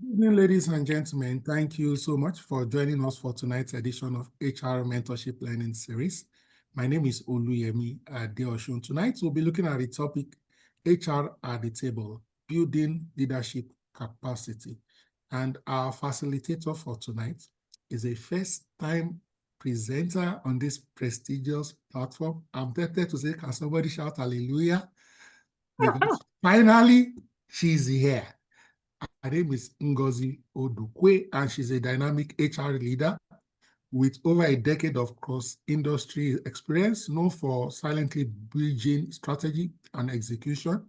Good evening, ladies and gentlemen. Thank you so much for joining us for tonight's edition of HR Mentorship Learning Series. My name is Oluyemi Adeosun. Tonight, we'll be looking at the topic HR at the Table, Building Leadership Capacity. And our facilitator for tonight is a first-time presenter on this prestigious platform. I'm tempted to say, can somebody shout hallelujah? Because finally, she's here. Her name is Ngozi Odukwe, and she's a dynamic HR leader with over a decade of cross-industry experience, known for silently bridging strategy and execution.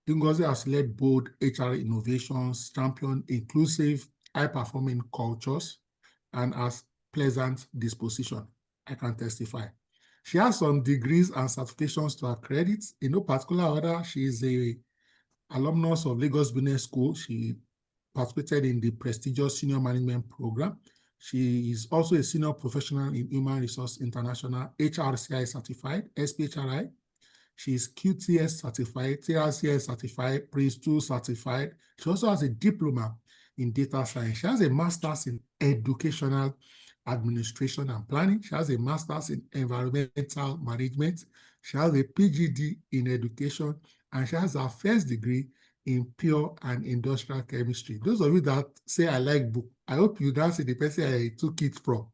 Ngozi has led bold HR innovations, championed inclusive, high-performing cultures, and has pleasant disposition. I can testify. She has some degrees and certifications to her credit. In no particular order, she is a alumnus of Lagos Business School. She participated in the prestigious senior management program. She is also a senior professional in Human Resource International, HRCI certified, SPHRI. She is QTS certified, TRCS certified, Prince2 certified. She also has a diploma in data science. She has a master's in educational administration and planning. She has a master's in environmental management. She has a PGD in education, and she has her first degree in pure and industrial chemistry. Those of you that say I like book, I hope you don't see the person I took it from.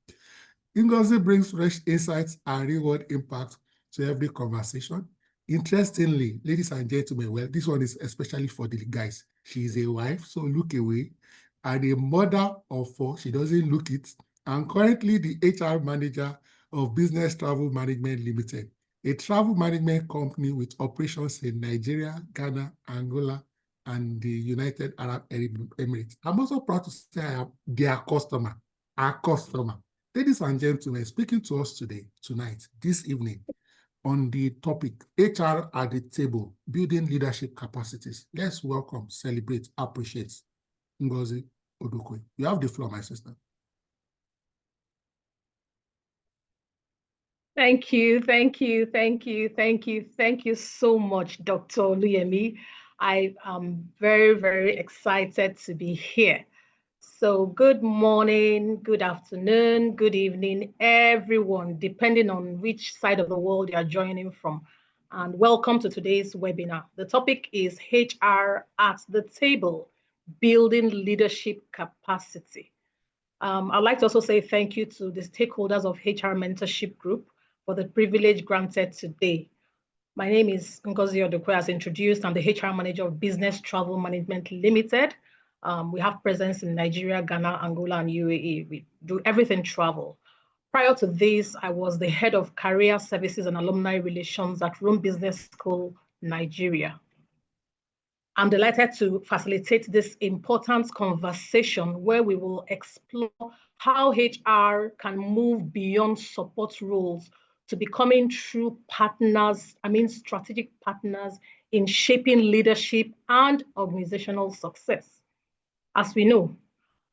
Ngozi brings fresh insights and real-world impact to every conversation. Interestingly, ladies and gentlemen, well, this one is especially for the guys. She is a wife, so look away, and a mother of four. She doesn't look it, and currently the HR manager of Business Travel Management Limited, a travel management company with operations in Nigeria, Ghana, Angola, and the United Arab Emirates. I'm also proud to say I am their customer, our customer. Ladies and gentlemen, speaking to us today, tonight, this evening, on the topic HR at the Table, Building Leadership Capacities. Let's welcome, celebrate, appreciate Ngozi Odukwe. You have the floor, my sister. Thank you so much, Dr. Oluyemi. I am very, very excited to be here. So good morning, good afternoon, good evening, everyone, depending on which side of the world you are joining from. And welcome to today's webinar. The topic is HR at the Table, Building Leadership Capacity. I'd like to also say thank you to the stakeholders of HR Mentorship Group for the privilege granted today. My name is Ngozi Odukwe, as introduced. I'm the HR manager of Business Travel Management Limited. We have presence in Nigeria, Ghana, Angola, and UAE. We do everything travel. Prior to this, I was the head of career services and alumni relations at Rome Business School, Nigeria. I'm delighted to facilitate this important conversation where we will explore how HR can move beyond support roles to becoming true partners, strategic partners in shaping leadership and organizational success. As we know,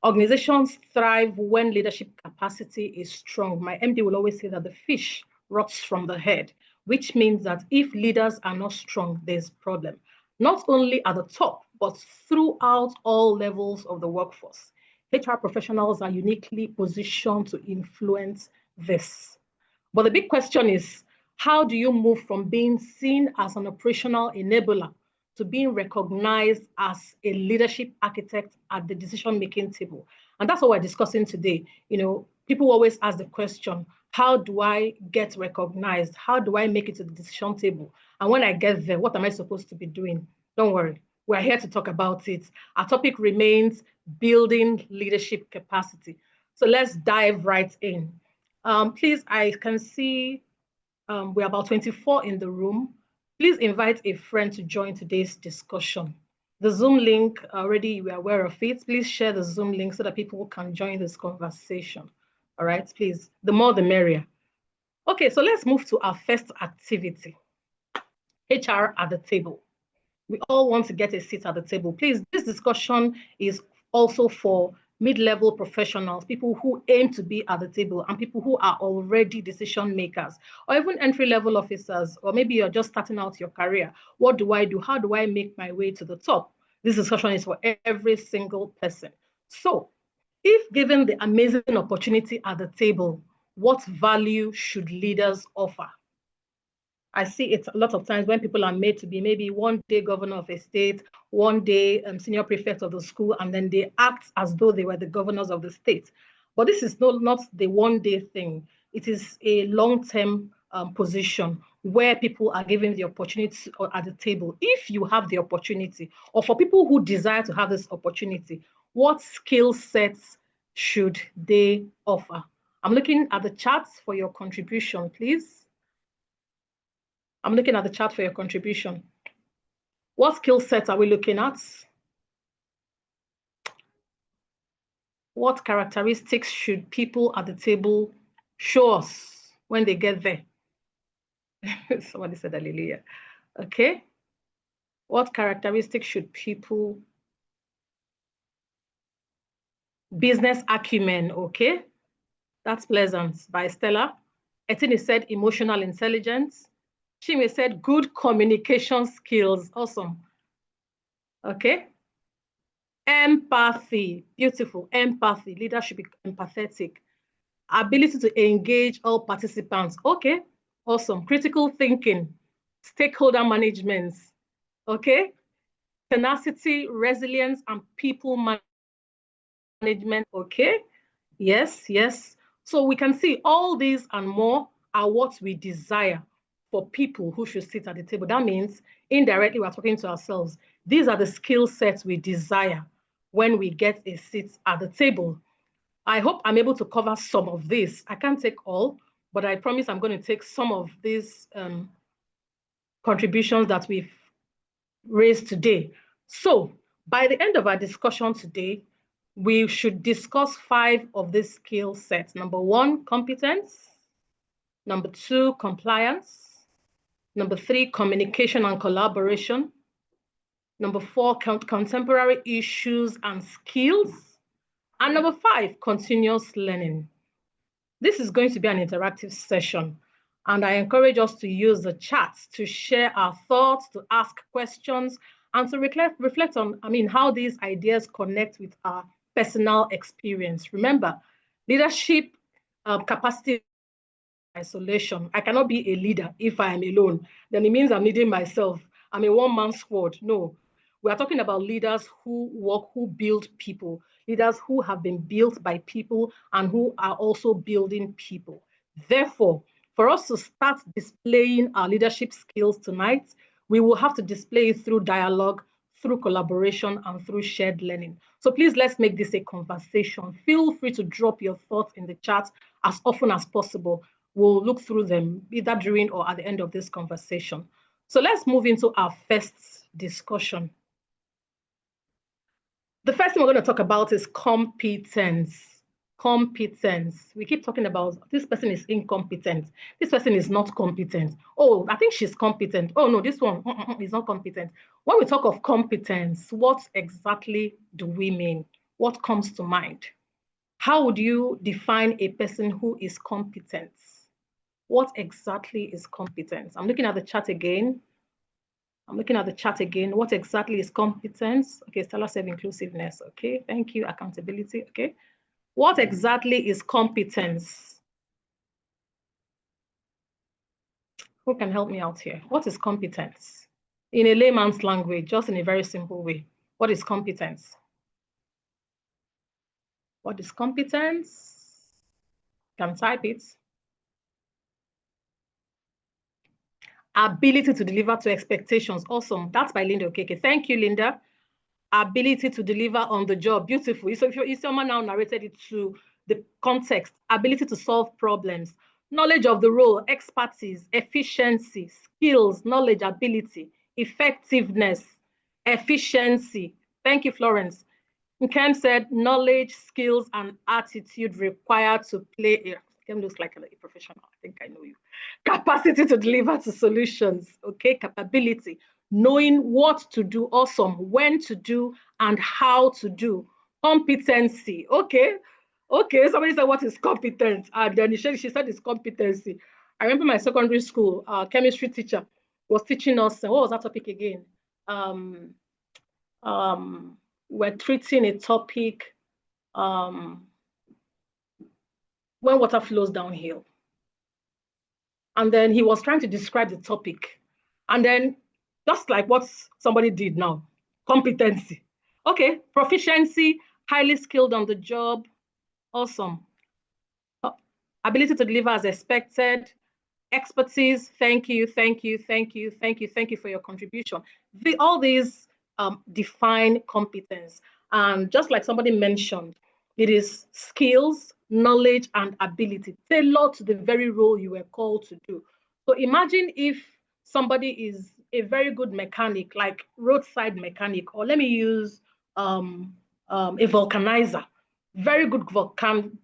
organizations thrive when leadership capacity is strong. My MD will always say that the fish rots from the head, which means that if leaders are not strong, there's a problem. Not only at the top, but throughout all levels of the workforce. HR professionals are uniquely positioned to influence this. But the big question is, how do you move from being seen as an operational enabler to being recognized as a leadership architect at the decision-making table? And that's what we're discussing today. People always ask the question, how do I get recognized? How do I make it to the decision table? And when I get there, what am I supposed to be doing? Don't worry, we're here to talk about it. Our topic remains building leadership capacity. So let's dive right in. Please, I can see we're about 24 in the room. Please invite a friend to join today's discussion. The Zoom link, already we're aware of it. Please share the Zoom link so that people can join this conversation. All right, please, the more the merrier. Okay, so let's move to our first activity, HR at the table. We all want to get a seat at the table. Please, this discussion is also for mid-level professionals, people who aim to be at the table, and people who are already decision makers, or even entry-level officers, or maybe you're just starting out your career. What do I do? How do I make my way to the top? This discussion is for every single person. So, if given the amazing opportunity at the table, what value should leaders offer? I see it a lot of times when people are made to be maybe one day governor of a state, one day senior prefect of the school, and then they act as though they were the governors of the state. But this is not the one day thing. It is a long-term position where people are given the opportunity at the table. If you have the opportunity, or for people who desire to have this opportunity, what skill sets should they offer? I'm looking at the charts for your contribution, please. I'm looking at the chart for your contribution. What skill sets are we looking at? What characteristics should people at the table show us when they get there? Somebody said hallelujah. Okay. What characteristics should people? Business acumen, okay. That's pleasant, by Stella. Etini said emotional intelligence. Chime said good communication skills, awesome. Okay. Empathy, beautiful, empathy. Leaders should be empathetic. Ability to engage all participants. Okay, awesome. Critical thinking, stakeholder management. Okay, tenacity, resilience, and people management. Okay, yes, yes. So we can see all these and more are what we desire for people who should sit at the table. That means indirectly we're talking to ourselves. These are the skill sets we desire when we get a seat at the table. I hope I'm able to cover some of this. I can't take all, but I promise I'm going to take some of these contributions that we've raised today. So by the end of our discussion today, we should discuss 5 of these skill sets. Number 1, competence. Number 2, compliance. Number 3, communication and collaboration. Number 4, contemporary issues and skills. And number 5, continuous learning. This is going to be an interactive session, and I encourage us to use the chat to share our thoughts, to ask questions, and to reflect on, how these ideas connect with our personal experience. Remember, leadership capacity isolation. I cannot be a leader if I am alone. Then it means I'm leading myself. I'm a one-man squad. No, we are talking about leaders who work, who build people, leaders who have been built by people and who are also building people. Therefore, for us to start displaying our leadership skills tonight, we will have to display it through dialogue, through collaboration, and through shared learning. So please, let's make this a conversation. Feel free to drop your thoughts in the chat as often as possible. We'll look through them either during or at the end of this conversation. So let's move into our first discussion. The first thing we're going to talk about is competence. Competence. We keep talking about this person is incompetent. This person is not competent. Oh, I think she's competent. Oh, no, this one is not competent. When we talk of competence, what exactly do we mean? What comes to mind? How would you define a person who is competent? What exactly is competence? I'm looking at the chat again. What exactly is competence? Okay, Stella said inclusiveness. Okay, thank you. Accountability. Okay. What exactly is competence? Who can help me out here? What is competence? In a layman's language, just in a very simple way. What is competence? What is competence? You can type it. Ability to deliver to expectations. Awesome. That's by Linda Okeke. Thank you, Linda. Ability to deliver on the job. Beautiful. So if someone now narrated it to the context, ability to solve problems, knowledge of the role, expertise, efficiency, skills, knowledge, ability, effectiveness, efficiency. Thank you, Florence. Nkem said knowledge, skills, and attitude required to play. Nkem looks like a professional. I think I know you. Capacity to deliver to solutions. Okay, capability. Knowing what to do, awesome, when to do, and how to do. Competency. Okay, somebody said, what is competence? And then she said it's competency. I remember my secondary school chemistry teacher was teaching us, what was that topic again? we're treating a topic when water flows downhill. And then he was trying to describe the topic. And then just like what somebody did now, competency. Okay, proficiency, highly skilled on the job, awesome. Ability to deliver as expected, expertise, thank you, thank you, thank you, thank you, thank you for your contribution. All these define competence. And just like somebody mentioned, it is skills, knowledge, and ability tailored to the very role you were called to do. So imagine if somebody is a very good mechanic, like roadside mechanic, or let me use a vulcanizer, very good can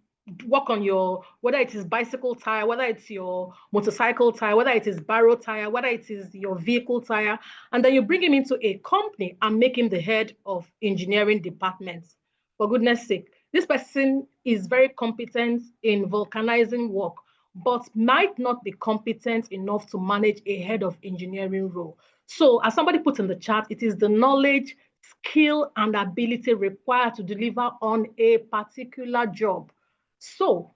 work on your, whether it is bicycle tire, whether it's your motorcycle tire, whether it is barrow tire, whether it is your vehicle tire, and then you bring him into a company and make him the head of engineering departments. For goodness sake, this person is very competent in vulcanizing work, but might not be competent enough to manage a head of engineering role. So as somebody put in the chat, it is the knowledge, skill, and ability required to deliver on a particular job. So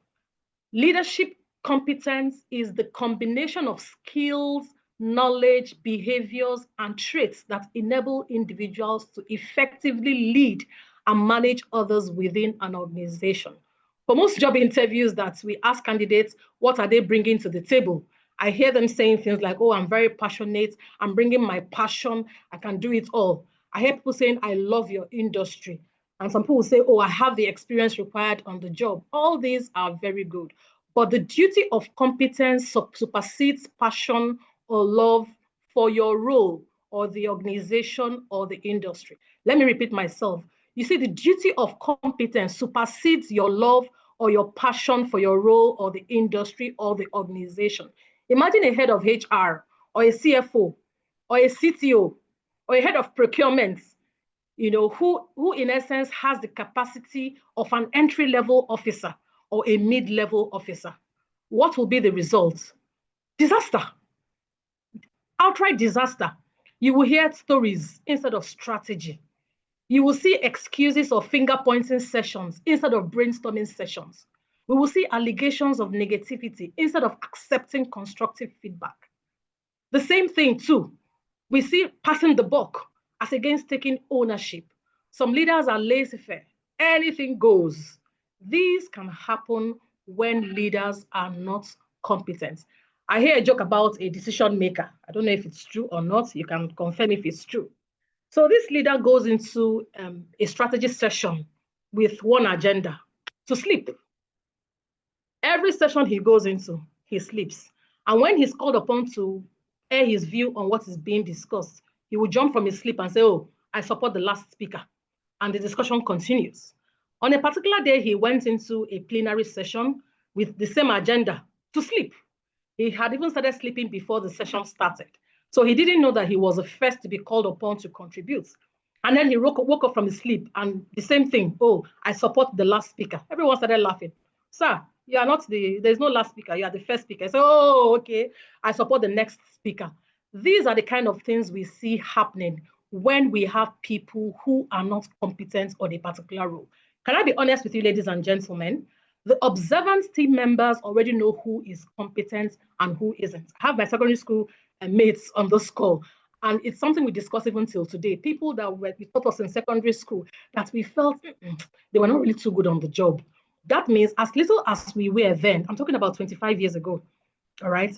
leadership competence is the combination of skills, knowledge, behaviors, and traits that enable individuals to effectively lead and manage others within an organization. For most job interviews that we ask candidates, what are they bringing to the table? I hear them saying things like, oh, I'm very passionate, I'm bringing my passion, I can do it all. I hear people saying, I love your industry. And some people say, oh, I have the experience required on the job. All these are very good. But the duty of competence supersedes passion or love for your role or the organization or the industry. Let me repeat myself. You see, the duty of competence supersedes your love or your passion for your role or the industry or the organization. Imagine a head of HR or a CFO or a CTO or a head of procurement, who in essence has the capacity of an entry-level officer or a mid-level officer. What will be the result? Disaster. Outright disaster. You will hear stories instead of strategy. You will see excuses or finger-pointing sessions instead of brainstorming sessions. We will see allegations of negativity instead of accepting constructive feedback. The same thing too, we see passing the buck as against taking ownership. Some leaders are laissez-faire. Anything goes. These can happen when leaders are not competent. I hear a joke about a decision maker. I don't know if it's true or not. You can confirm if it's true. So this leader goes into a strategy session with one agenda: to sleep. Every session he goes into, he sleeps. And when he's called upon to air his view on what is being discussed, he will jump from his sleep and say, oh, I support the last speaker. And the discussion continues. On a particular day, he went into a plenary session with the same agenda: to sleep. He had even started sleeping before the session started. So he didn't know that he was the first to be called upon to contribute. And then he woke up from his sleep and the same thing: oh, I support the last speaker. Everyone started laughing. Sir, you are not there's no last speaker, you are the first speaker. So, oh, okay, I support the next speaker. These are the kind of things we see happening when we have people who are not competent on a particular role. Can I be honest with you, ladies and gentlemen? The observance team members already know who is competent and who isn't. I have my secondary school mates on this call, and it's something we discuss even till today. People that we taught us in secondary school that we felt they were not really too good on the job. That means as little as we were then, I'm talking about 25 years ago, all right?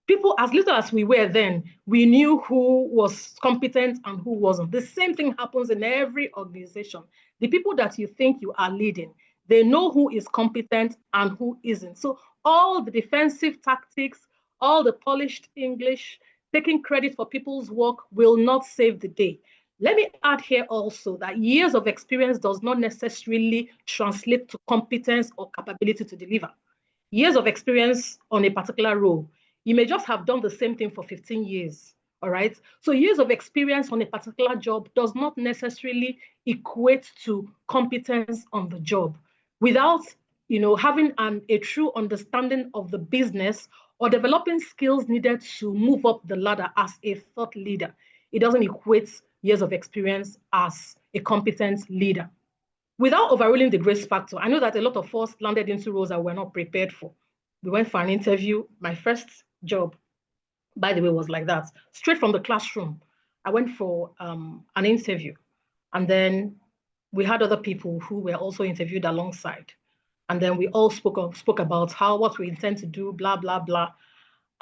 People, as little as we were then, we knew who was competent and who wasn't. The same thing happens in every organization. The people that you think you are leading, they know who is competent and who isn't. So all the defensive tactics, all the polished English, taking credit for people's work will not save the day. Let me add here also that years of experience does not necessarily translate to competence or capability to deliver. Years of experience on a particular role, you may just have done the same thing for 15 years, all right? So years of experience on a particular job does not necessarily equate to competence on the job. Without having a true understanding of the business or developing skills needed to move up the ladder as a thought leader, it doesn't equate years of experience as a competent leader. Without overruling the grace factor, I know that a lot of us landed into roles that we're not prepared for. We went for an interview. My first job, by the way, was like that. Straight from the classroom, I went for an interview. And then we had other people who were also interviewed alongside. And then we all spoke about what we intend to do, blah, blah, blah.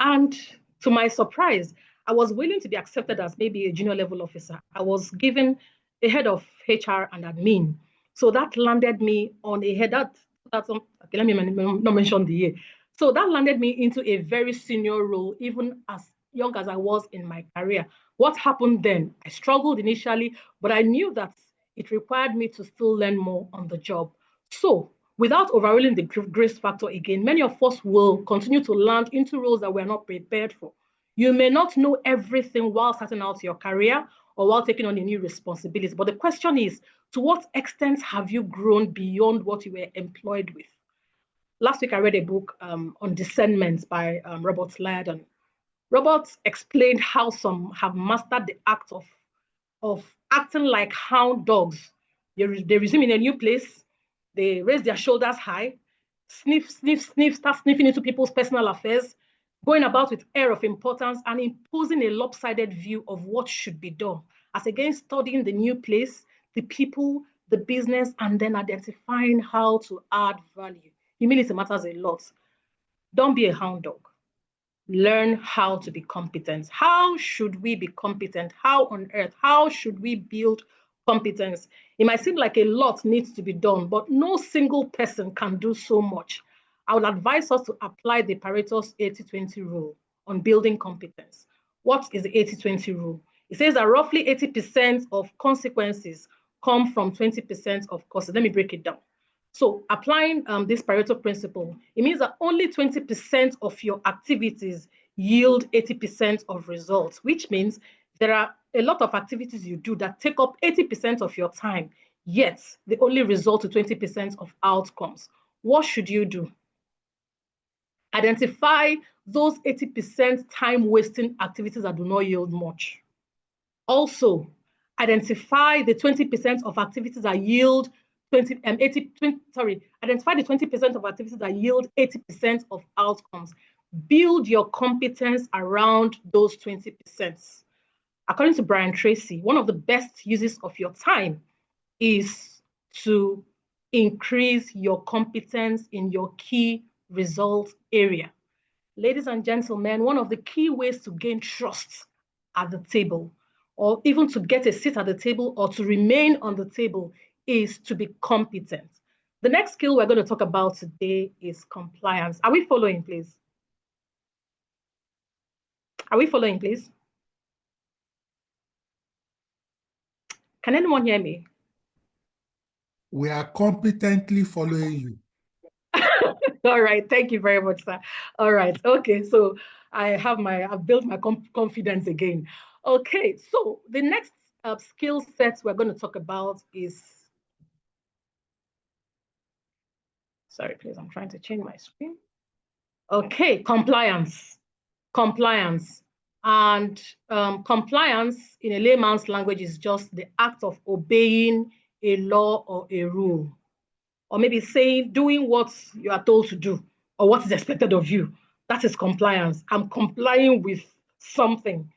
And to my surprise, I was willing to be accepted as maybe a junior level officer. I was given a head of HR and admin. So that landed me on a head okay, let me not mention the year. So that landed me into a very senior role, even as young as I was in my career. What happened then? I struggled initially, but I knew that it required me to still learn more on the job. So without overruling the grace factor again, many of us will continue to land into roles that we're not prepared for. You may not know everything while starting out your career or while taking on a new responsibility, but the question is, to what extent have you grown beyond what you were employed with? Last week, I read a book on discernment by Robert Liardon. Robert explained how some have mastered the act of acting like hound dogs. They resume in a new place, they raise their shoulders high, sniff, sniff, sniff, start sniffing into people's personal affairs, going about with air of importance and imposing a lopsided view of what should be done, as against studying the new place, the people, the business, and then identifying how to add value. Humility matters a lot. Don't be a hound dog. Learn how to be competent. How should we be competent? How on earth? How should we build competence? It might seem like a lot needs to be done, but no single person can do so much. I would advise us to apply the Pareto's 80-20 rule on building competence. What is the 80-20 rule? It says that roughly 80% of consequences come from 20% of causes. Let me break it down. So applying this Pareto principle, it means that only 20% of your activities yield 80% of results, which means there are a lot of activities you do that take up 80% of your time, yet they only result to 20% of outcomes. What should you do? Identify those 80% time-wasting activities that do not yield much. Also, identify the 20% of activities that yield identify the 20% of activities that yield 80% of outcomes. Build your competence around those 20%. According to Brian Tracy, one of the best uses of your time is to increase your competence in your key results area. Ladies and gentlemen, one of the key ways to gain trust at the table, or even to get a seat at the table or to remain on the table, is to be competent. The next skill we're going to talk about today is compliance. Are we following, please? Are we following, please? Can anyone hear me? We are competently following you. All right, thank you very much, sir. All right, okay, so I've built my confidence again. Okay, so the next skill set we're going to talk about is, sorry, please, I'm trying to change my screen. Okay, compliance. Compliance. And compliance in a layman's language is just the act of obeying a law or a rule. Or maybe saying, doing what you are told to do or what is expected of you. That is compliance. I'm complying with something.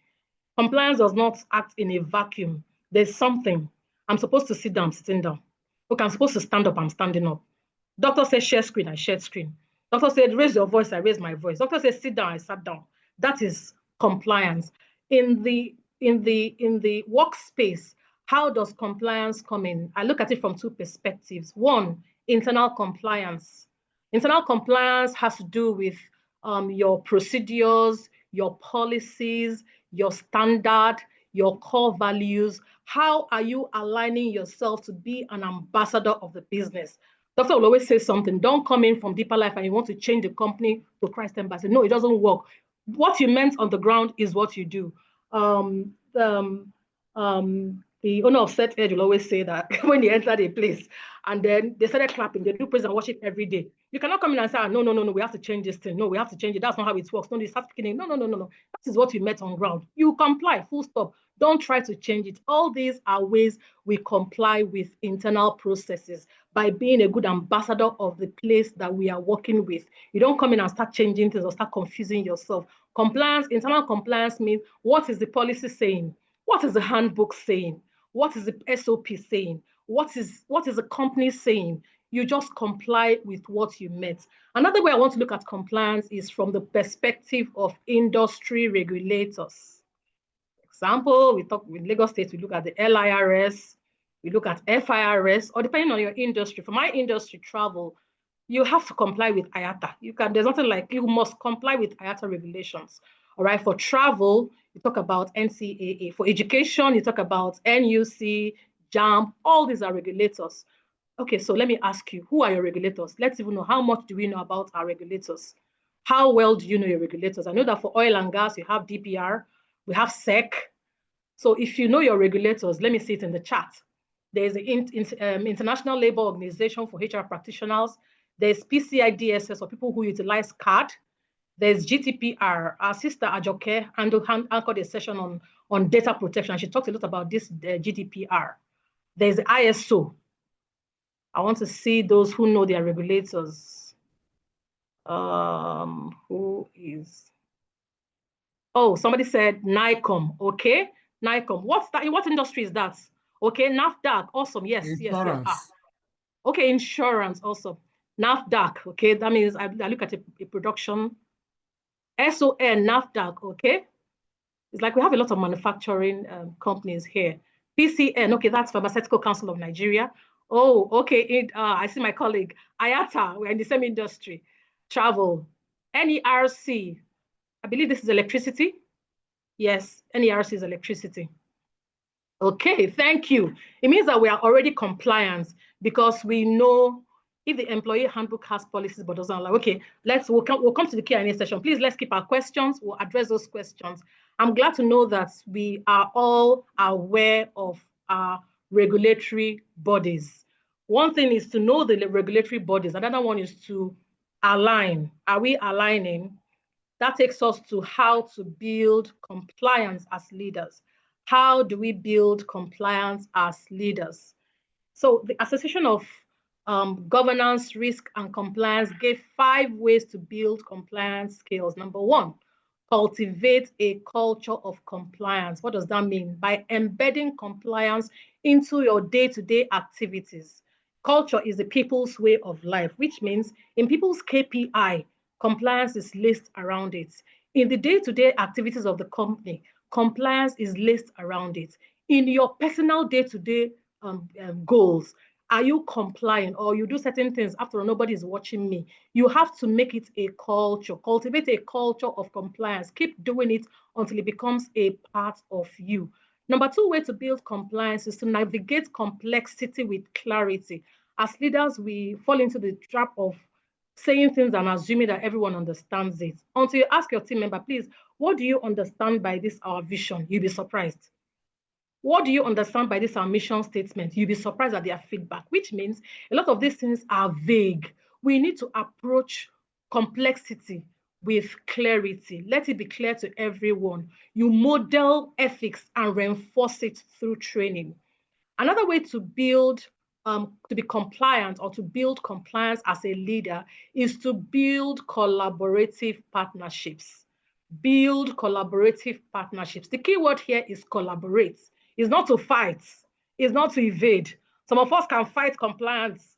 Compliance does not act in a vacuum. There's something. I'm supposed to sit down, I'm sitting down. Okay, I'm supposed to stand up, I'm standing up. Doctor said share screen, I shared screen. Doctor said raise your voice, I raised my voice. Doctor said sit down, I sat down. That is compliance. In the workspace, how does compliance come in? I look at it from two perspectives. One, internal compliance. Internal compliance has to do with your procedures, your policies, your standard, your core values. How are you aligning yourself to be an ambassador of the business? Doctor will always say something. Don't come in from Deeper Life and you want to change the company to Christ Embassy. No, it doesn't work. What you meant on the ground is what you do. The the owner of Set Edge will always say that when they enter a place and then they started clapping, they do praise and worship every day. You cannot come in and say, no, no, no, no, we have to change this thing. No, we have to change it. That's not how it works. No, they start speaking. No, no, no, no, no. That is what we met on ground. You comply, full stop. Don't try to change it. All these are ways we comply with internal processes by being a good ambassador of the place that we are working with. You don't come in and start changing things or start confusing yourself. Compliance, internal compliance means what is the policy saying? What is the handbook saying? What is the SOP saying? What is the company saying? You just comply with what you met. Another way I want to look at compliance is from the perspective of industry regulators. Example, we talk with Lagos State, we look at the LIRS, we look at FIRS, or depending on your industry. For my industry, travel, you have to comply with IATA. There's nothing like you must comply with IATA regulations. All right, for travel, you talk about NCAA. For education, you talk about NUC, JAMB, all these are regulators. Okay, so let me ask you, who are your regulators? Let's even know how much do we know about our regulators? How well do you know your regulators? I know that for oil and gas, you have DPR, we have SEC. So if you know your regulators, let me see it in the chat. There's the International Labour Organization for HR practitioners. There's PCI-DSS for people who utilize CAD. There's GDPR. Our sister Ajoke anchored a session on data protection. She talked a lot about this GDPR. There's the ISO. I want to see those who know their regulators. Who is? Oh, somebody said NICOM. Okay, NICOM. What's that? What industry is that? Okay, NAFDAC. Awesome. Yes, Insurance. yes. Okay, insurance also. NAFDAC. Okay, that means I look at a production. SON, NAFDAC. Okay, it's like we have a lot of manufacturing companies here. PCN. Okay, that's Pharmaceutical Council of Nigeria. Oh, okay. I see my colleague IATA. We're in the same industry. Travel. NERC. I believe this is electricity. Yes, NERC is electricity. Okay, thank you. It means that we are already compliant because we know if the employee handbook has policies but doesn't allow. Okay, we'll come to the Q&A session. Please, let's keep our questions. We'll address those questions. I'm glad to know that we are all aware of our regulatory bodies. One thing is to know the regulatory bodies. Another one is to align. Are we aligning? That takes us to how to build compliance as leaders. How do we build compliance as leaders? So the Association of Governance, Risk, and Compliance gave 5 ways to build compliance skills. Number 1, cultivate a culture of compliance. What does that mean? By embedding compliance into your day-to-day activities. Culture is the people's way of life, which means in people's KPI, compliance is laced around it. In the day-to-day activities of the company, compliance is laced around it. In your personal day-to-day goals, are you compliant, or you do certain things after all, nobody is watching me? You have to make it a culture, cultivate a culture of compliance. Keep doing it until it becomes a part of you. Number 2 way to build compliance is to navigate complexity with clarity. As leaders, we fall into the trap of saying things and assuming that everyone understands it. Until you ask your team member, please, what do you understand by this, our vision? You'll be surprised. What do you understand by this, our mission statement? You'll be surprised at their feedback, which means a lot of these things are vague. We need to approach complexity with clarity. Let it be clear to everyone. You model ethics and reinforce it through training. Another way to build, to be compliant or to build compliance as a leader is to build collaborative partnerships. Build collaborative partnerships. The key word here is collaborate. It's not to fight. It's not to evade. Some of us can fight compliance.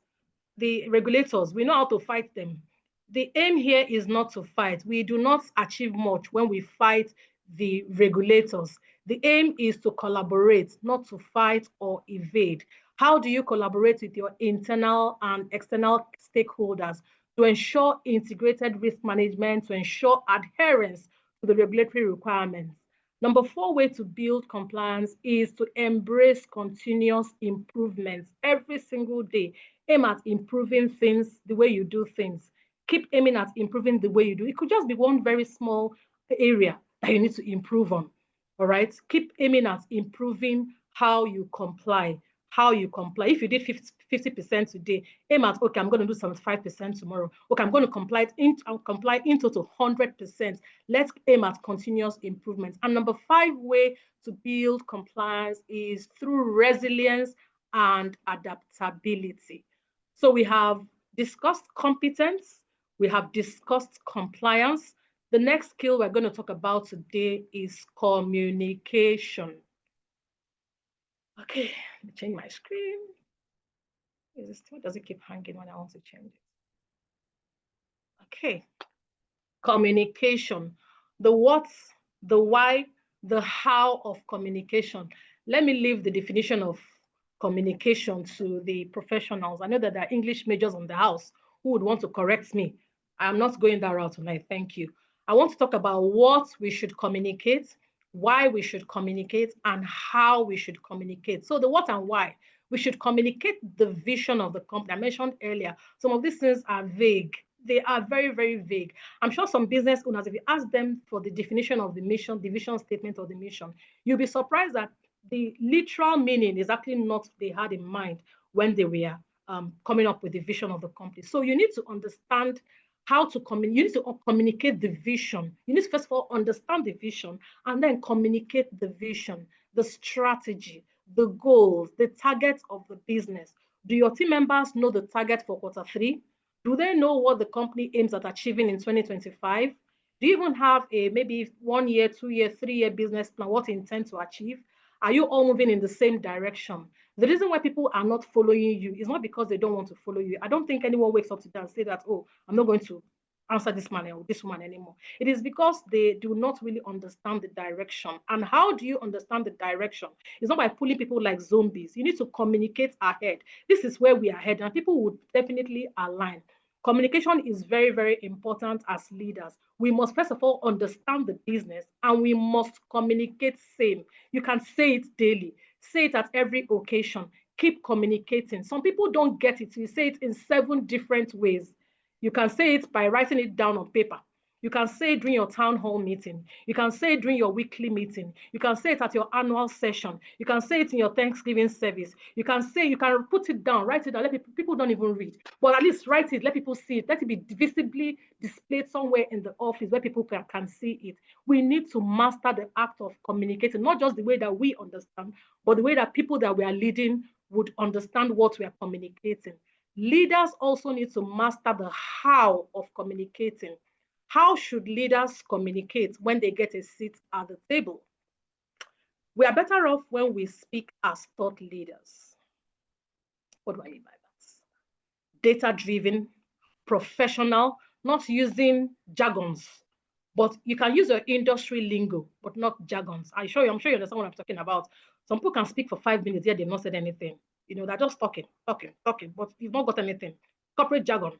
The regulators, we know how to fight them. The aim here is not to fight. We do not achieve much when we fight the regulators. The aim is to collaborate, not to fight or evade. How do you collaborate with your internal and external stakeholders to ensure integrated risk management, to ensure adherence to the regulatory requirements? Number 4 way to build compliance is to embrace continuous improvements every single day. Aim at improving things, the way you do things. Keep aiming at improving the way you do. It could just be one very small area that you need to improve on. All right. Keep aiming at improving how you comply. If you did 50% today, aim at, okay, I'm going to do 75% tomorrow. Okay, I'm going to comply into 100%. Let's aim at continuous improvement. And number 5 way to build compliance is through resilience and adaptability. So we have discussed competence, we have discussed compliance. The next skill we're going to talk about today is communication. Okay, let me change my screen. Why does it keep hanging when I want to change it? Okay, communication. The what, the why, the how of communication. Let me leave the definition of communication to the professionals. I know that there are English majors in the house who would want to correct me. I'm not going that route tonight, thank you. I want to talk about what we should communicate, why we should communicate, and how we should communicate. So the what and why. We should communicate the vision of the company. I mentioned earlier, some of these things are vague. They are very, very vague. I'm sure some business owners, if you ask them for the definition of the mission, the vision statement of the mission, you'll be surprised that the literal meaning is actually not what they had in mind when they were coming up with the vision of the company. So you need to understand how to communicate. You need to communicate the vision. You need to first of all understand the vision and then communicate the vision, the strategy, the goals, the targets of the business. Do your team members know the target for Q3? Do they know what the company aims at achieving in 2025? Do you even have a maybe 1 year, 2 year, 3 year business plan, what you intend to achieve? Are you all moving in the same direction? The reason why people are not following you is not because they don't want to follow you. I don't think anyone wakes up today and say that, oh, I'm not going to answer this man or this woman anymore. It is because they do not really understand the direction. And how do you understand the direction? It's not by pulling people like zombies. You need to communicate ahead. This is where we are heading, and people would definitely align. Communication is very, very important as leaders. We must first of all understand the business and we must communicate same. You can say it daily, say it at every occasion, keep communicating. Some people don't get it. You say it in 7 different ways. You can say it by writing it down on paper. You can say it during your town hall meeting. You can say it during your weekly meeting. You can say it at your annual session. You can say it in your Thanksgiving service. You can put it down, write it down. Let people don't even read, but at least write it, let people see it. Let it be visibly displayed somewhere in the office where people can see it. We need to master the act of communicating, not just the way that we understand, but the way that people that we are leading would understand what we are communicating. Leaders also need to master the how of communicating. How should leaders communicate when they get a seat at the table? We are better off when we speak as thought leaders. What do I mean by that? Data-driven, professional, not using jargons, but you can use your industry lingo, but not jargons. I'm sure you understand what I'm talking about. Some people can speak for 5 minutes, yet they've not said anything. They're just talking, but you've not got anything. Corporate jargon,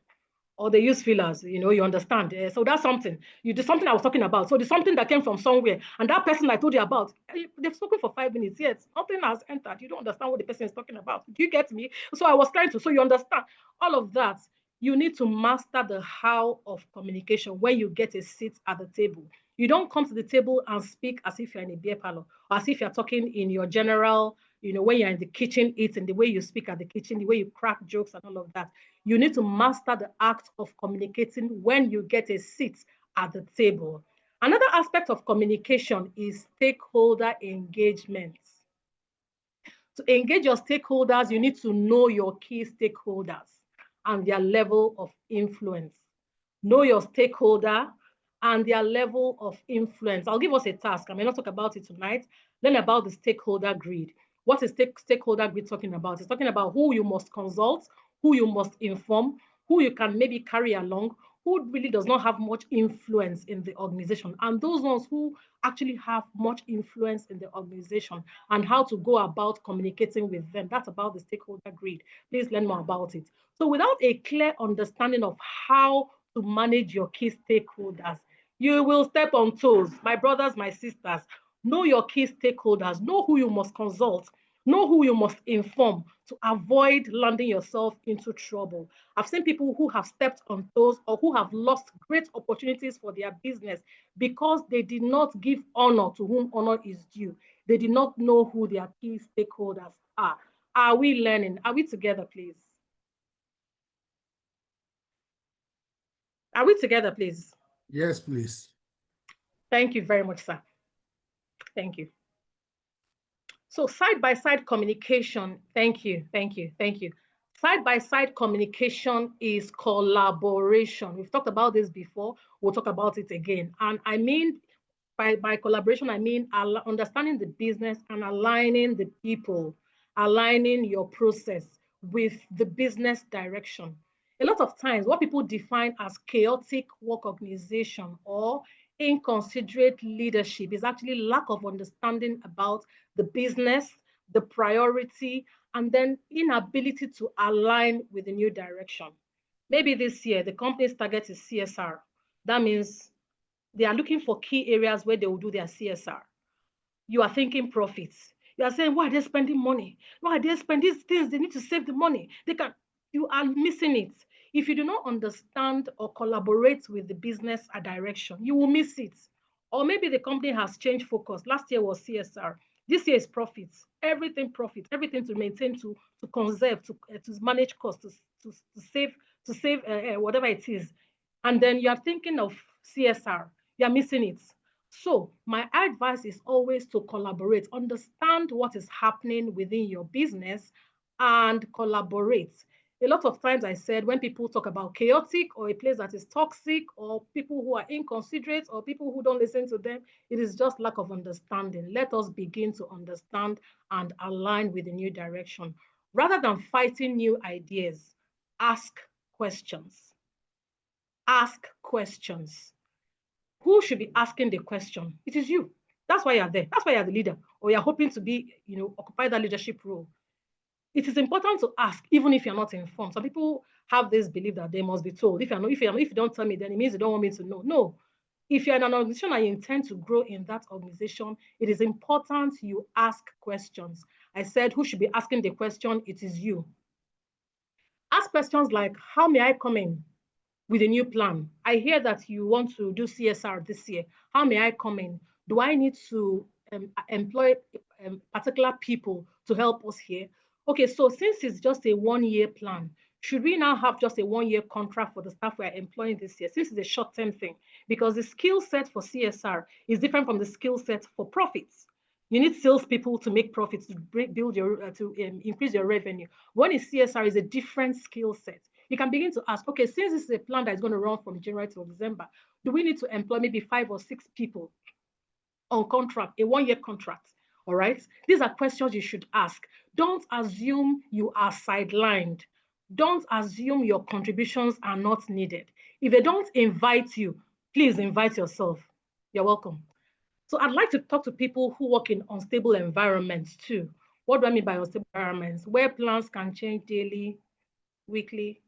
or they use fillers, you understand. So that's something. You do something I was talking about. So there's something that came from somewhere, and that person I told you about, they've spoken for 5 minutes, yet nothing has entered. You don't understand what the person is talking about. Do you get me? So I was trying to, so you understand all of that. You need to master the how of communication when you get a seat at the table. You don't come to the table and speak as if you're in a beer parlor, or as if you're talking in your general, when you're in the kitchen eating, the way you speak at the kitchen, the way you crack jokes and all of that. You need to master the act of communicating when you get a seat at the table. Another aspect of communication is stakeholder engagement. To engage your stakeholders, you need to know your key stakeholders and their level of influence. Know your stakeholder and their level of influence. I'll give us a task. I may not talk about it tonight. Learn about the stakeholder grid. What is stakeholder grid talking about? It's talking about who you must consult, who you must inform, who you can maybe carry along, who really does not have much influence in the organization, and those ones who actually have much influence in the organization, and how to go about communicating with them. That's about the stakeholder grid. Please learn more about it. So without a clear understanding of how to manage your key stakeholders, you will step on toes. My brothers, my sisters, know your key stakeholders, know who you must consult, Know who you must inform to avoid landing yourself into trouble. I've seen people who have stepped on toes or who have lost great opportunities for their business because they did not give honor to whom honor is due. They did not know who their key stakeholders are. Are we learning? Are we together, please? Are we together, please? Yes, please. Thank you very much, sir. Thank you. So side-by-side communication, thank you. Side-by-side communication is collaboration. We've talked about this before. We'll talk about it again. And I mean, by collaboration, I mean understanding the business and aligning the people, aligning your process with the business direction. A lot of times, what people define as chaotic work organization or inconsiderate leadership is actually lack of understanding about the business, the priority, and then inability to align with the new direction. Maybe this year, the company's target is CSR. That means they are looking for key areas where they will do their CSR. You are thinking profits. You are saying, why are they spending money? Why are they spending these things? They need to save the money. You are missing it. If you do not understand or collaborate with the business direction, you will miss it. Or maybe the company has changed focus. Last year was CSR. This year is profits. Everything profit. Everything to maintain, to conserve, to manage costs, to save whatever it is. And then you are thinking of CSR. You are missing it. So my advice is always to collaborate, understand what is happening within your business and collaborate. A lot of times I said when people talk about chaotic or a place that is toxic or people who are inconsiderate or people who don't listen to them, it is just lack of understanding. Let us begin to understand and align with the new direction. Rather than fighting new ideas, ask questions. Ask questions. Who should be asking the question? It is you. That's why you're there. That's why you're the leader, or you're hoping to be, occupy that leadership role. It is important to ask, even if you're not informed. Some people have this belief that they must be told. If you don't tell me, then it means you don't want me to know. No. If you're in an organization and you intend to grow in that organization, it is important you ask questions. I said, who should be asking the question? It is you. Ask questions like, how may I come in with a new plan? I hear that you want to do CSR this year. How may I come in? Do I need to employ particular people to help us here? Okay, so since it's just a 1-year plan, should we now have just a 1-year contract for the staff we're employing this year, since it's a short-term thing? Because the skill set for CSR is different from the skill set for profits. You need salespeople to make profits, to increase your revenue. When it's CSR, is a different skill set. You can begin to ask, okay, since this is a plan that is going to run from January to December, do we need to employ maybe 5 or 6 people on contract, a 1-year contract? All right. These are questions you should ask. Don't assume you are sidelined. Don't assume your contributions are not needed. If they don't invite you, please invite yourself. You're welcome. So I'd like to talk to people who work in unstable environments too. What do I mean by unstable environments? Where plans can change daily, weekly,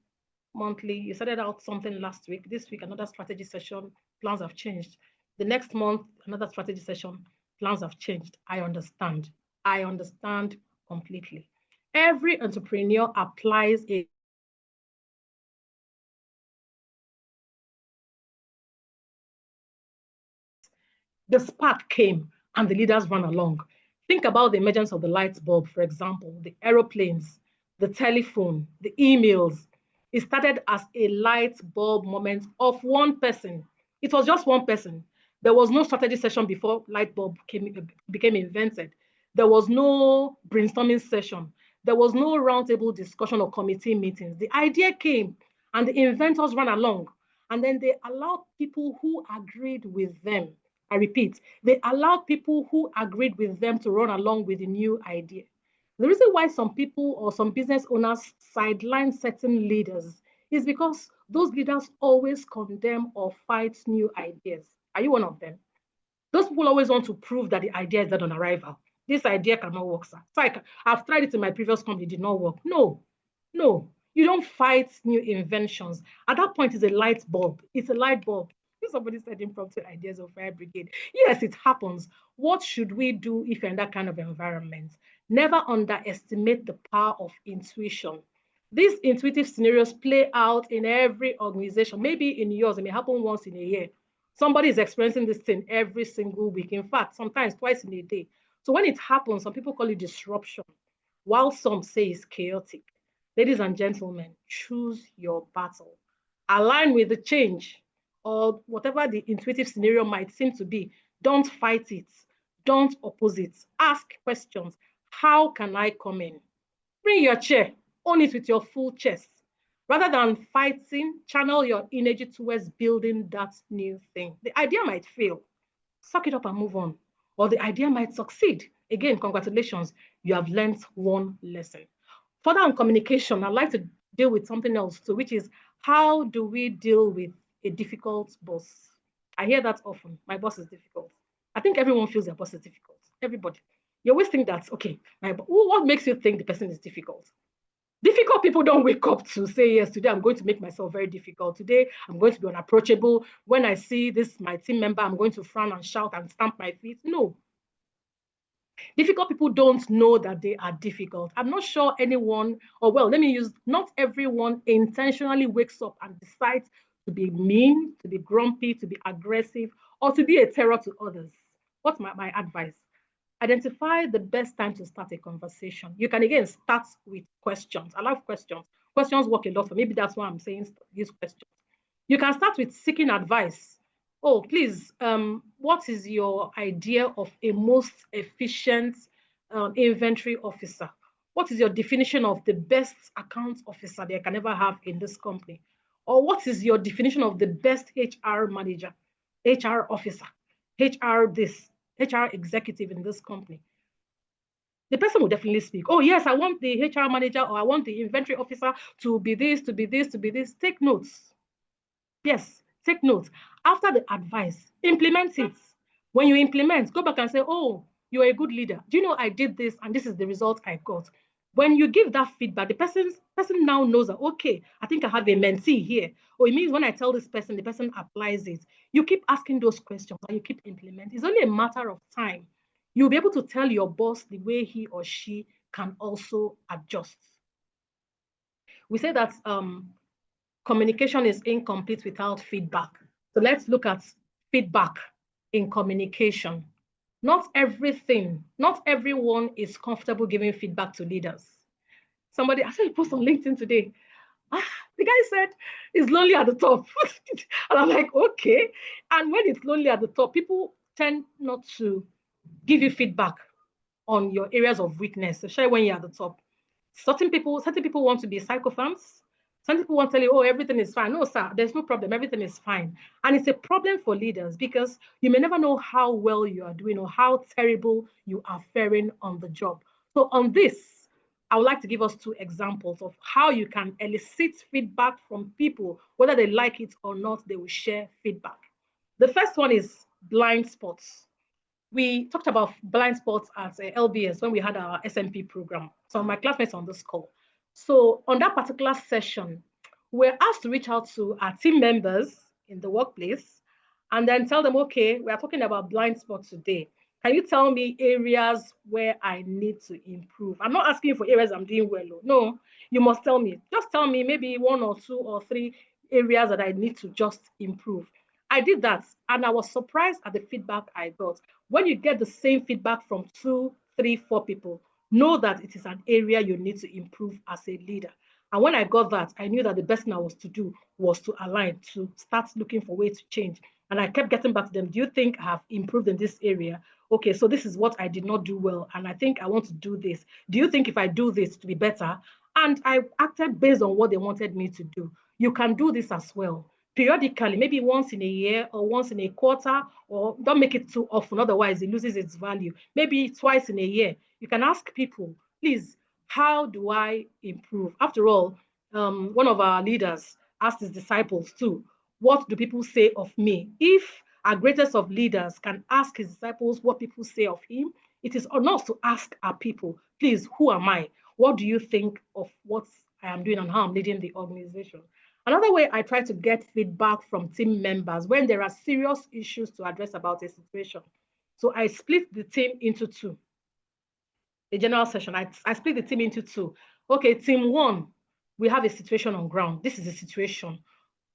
monthly. You started out something last week. This week, another strategy session. Plans have changed. The next month, another strategy session. Plans have changed. I understand. I understand completely. Every entrepreneur applies a the spark came and the leaders ran along. Think about the emergence of the light bulb, for example, the aeroplanes, the telephone, the emails. It started as a light bulb moment of one person. It was just one person. There was no strategy session before light bulb became invented. There was no brainstorming session. There was no roundtable discussion or committee meetings. The idea came and the inventors ran along, and then they allowed people who agreed with them. I repeat, they allowed people who agreed with them to run along with the new idea. The reason why some people or some business owners sideline certain leaders is because those leaders always condemn or fight new ideas. Are you one of them? Those people always want to prove that the idea is dead on arrival. This idea cannot work, sir. So I've tried it in my previous company, it did not work. No, no, you don't fight new inventions. At that point, it's a light bulb. It's a light bulb. Somebody said impromptu ideas of fire brigade. Yes, it happens. What should we do if you're in that kind of environment? Never underestimate the power of intuition. These intuitive scenarios play out in every organization. Maybe in yours, it may happen once in a year. Somebody is experiencing this thing every single week. In fact, sometimes twice in a day. So when it happens, some people call it disruption, while some say it's chaotic. Ladies and gentlemen, choose your battle. Align with the change or whatever the intuitive scenario might seem to be. Don't fight it. Don't oppose it. Ask questions. How can I come in? Bring your chair. Own it with your full chest. Rather than fighting, channel your energy towards building that new thing. The idea might fail. Suck it up and move on. Or the idea might succeed. Again, congratulations. You have learned one lesson. Further on communication, I'd like to deal with something else too, which is how do we deal with a difficult boss? I hear that often. My boss is difficult. I think everyone feels their boss is difficult. Everybody. You always think that, okay, what makes you think the person is difficult? Difficult people don't wake up to say, yes, today I'm going to make myself very difficult. Today I'm going to be unapproachable. When I see this, my team member, I'm going to frown and shout and stamp my feet. No. Difficult people don't know that they are difficult. I'm not sure anyone, or well, let me use, not everyone intentionally wakes up and decides to be mean, to be grumpy, to be aggressive, or to be a terror to others. What's my advice? Identify the best time to start a conversation. You can again start with questions. I love questions. Questions work a lot for me. Maybe that's why I'm saying use questions. You can start with seeking advice. Oh, please, what is your idea of a most efficient inventory officer? What is your definition of the best account officer they can ever have in this company? Or what is your definition of the best HR manager, HR officer, HR this, HR executive in this company? The person will definitely speak. Oh, yes, I want the HR manager or I want the inventory officer to be this, to be this, to be this. Take notes. Yes, take notes. After the advice, implement it. When you implement, go back and say, oh, you're a good leader. Do you know I did this and this is the result I got? When you give that feedback, the person now knows that, okay, I think I have a mentee here. Or it means when I tell this person, the person applies it. You keep asking those questions and you keep implementing. It's only a matter of time. You'll be able to tell your boss the way he or she can also adjust. We say that communication is incomplete without feedback. So let's look at feedback in communication. Not everyone is comfortable giving feedback to leaders. Somebody, I saw a post on LinkedIn today. The guy said it's lonely at the top. And I'm like, okay. And when it's lonely at the top, people tend not to give you feedback on your areas of weakness, especially when you're at the top. Certain people want to be sycophants. Some people want to tell you, oh, everything is fine. No, sir, there's no problem. Everything is fine. And it's a problem for leaders because you may never know how well you are doing or how terrible you are faring on the job. So on this, I would like to give us two examples of how you can elicit feedback from people, whether they like it or not, they will share feedback. The first one is blind spots. We talked about blind spots at LBS when we had our SMP program. So my classmates on this call. So on that particular session, we're asked to reach out to our team members in the workplace and then tell them, okay, we are talking about blind spots today. Can you tell me areas where I need to improve? I'm not asking you for areas I'm doing well. No, you must tell me. Just tell me maybe one or two or three areas that I need to just improve. I did that and I was surprised at the feedback I got. When you get the same feedback from 2, 3, 4 people, know that it is an area you need to improve as a leader. And when I got that, I knew that the best thing I was to do was to align, to start looking for ways to change. And I kept getting back to them. Do you think I have improved in this area? Okay, so this is what I did not do well. And I think I want to do this. Do you think if I do this to be better? And I acted based on what they wanted me to do. You can do this as well. Periodically, maybe once in a year or once in a quarter, or don't make it too often, otherwise it loses its value. Maybe twice in a year. You can ask people, please, how do I improve? After all, one of our leaders asked his disciples too, what do people say of me? If our greatest of leaders can ask his disciples what people say of him, it is on us to ask our people, please, who am I? What do you think of what I am doing and how I'm leading the organization? Another way I try to get feedback from team members when there are serious issues to address about a situation. So I split the team into two. A general session, I split the team into two. Okay, team one, we have a situation on ground. This is a situation.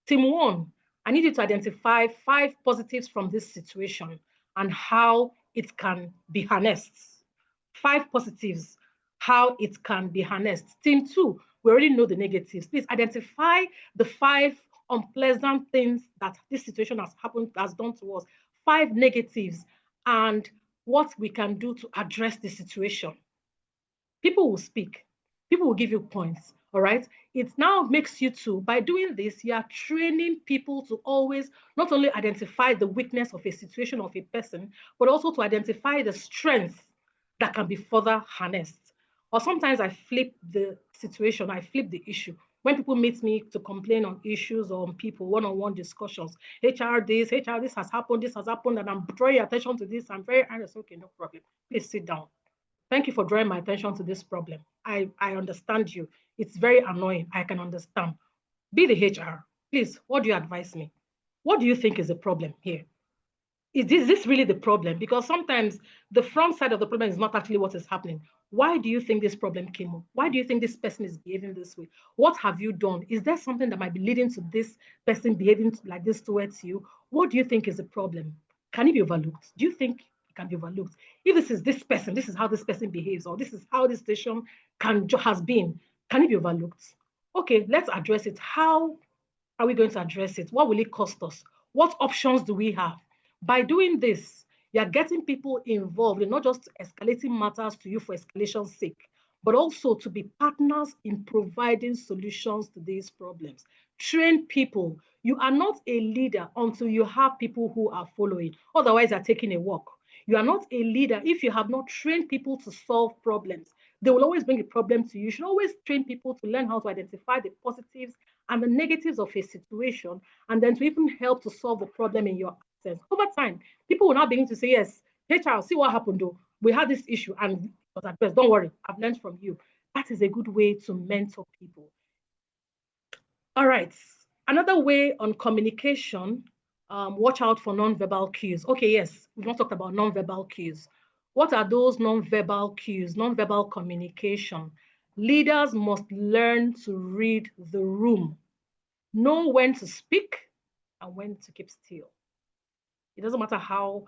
Team one, I need you to identify 5 positives from this situation and how it can be harnessed. 5 positives, how it can be harnessed. Team two, we already know the negatives. Please identify the 5 unpleasant things that this situation has done to us, 5 negatives, and what we can do to address the situation. People will speak, people will give you points. All right. It now makes you to, by doing this, you are training people to always not only identify the weakness of a situation of a person, but also to identify the strength that can be further harnessed. Or sometimes I flip the situation, I flip the issue. When people meet me to complain on issues or on people, one-on-one discussions, HR this has happened, and I'm drawing attention to this. I'm very honest. Okay, no problem. Please sit down. Thank you for drawing my attention to this problem. I understand you. It's very annoying. I can understand. Be the HR. Please, what do you advise me? What do you think is the problem here? Is this really the problem? Because sometimes the front side of the problem is not actually what is happening. Why do you think this problem came up? Why do you think this person is behaving this way? What have you done? Is there something that might be leading to this person behaving like this towards you? What do you think is the problem? Can it be overlooked? Do you think it can be overlooked? If this is this person, this is how this person behaves, or this is how this situation has been, can it be overlooked? Okay, let's address it. How are we going to address it? What will it cost us? What options do we have? By doing this, you're getting people involved in not just escalating matters to you for escalation's sake, but also to be partners in providing solutions to these problems. Train people. You are not a leader until you have people who are following. Otherwise, you're taking a walk. You are not a leader if you have not trained people to solve problems. They will always bring a problem to you. You should always train people to learn how to identify the positives and the negatives of a situation, and then to even help to solve the problem in your absence. Over time, people will now begin to say, yes, HR, see what happened though. We had this issue and it was addressed. Don't worry, I've learned from you. That is a good way to mentor people. All right. Another way on communication, watch out for non-verbal cues. Okay, yes, we've not talked about non-verbal cues. What are those non-verbal cues? Non-verbal communication. Leaders must learn to read the room, know when to speak and when to keep still. It doesn't matter how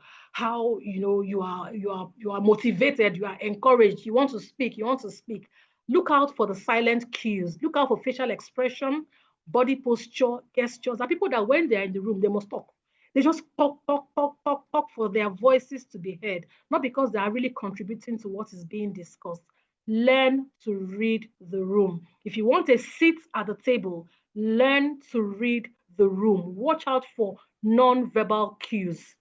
you are motivated, you are encouraged, you want to speak, Look out for the silent cues. Look out for facial expression, body posture, gestures. There are people that when they're in the room, they must talk. They just talk for their voices to be heard, not because they are really contributing to what is being discussed. Learn to read the room. If you want a seat at the table, learn to read the room. Watch out for non-verbal cues.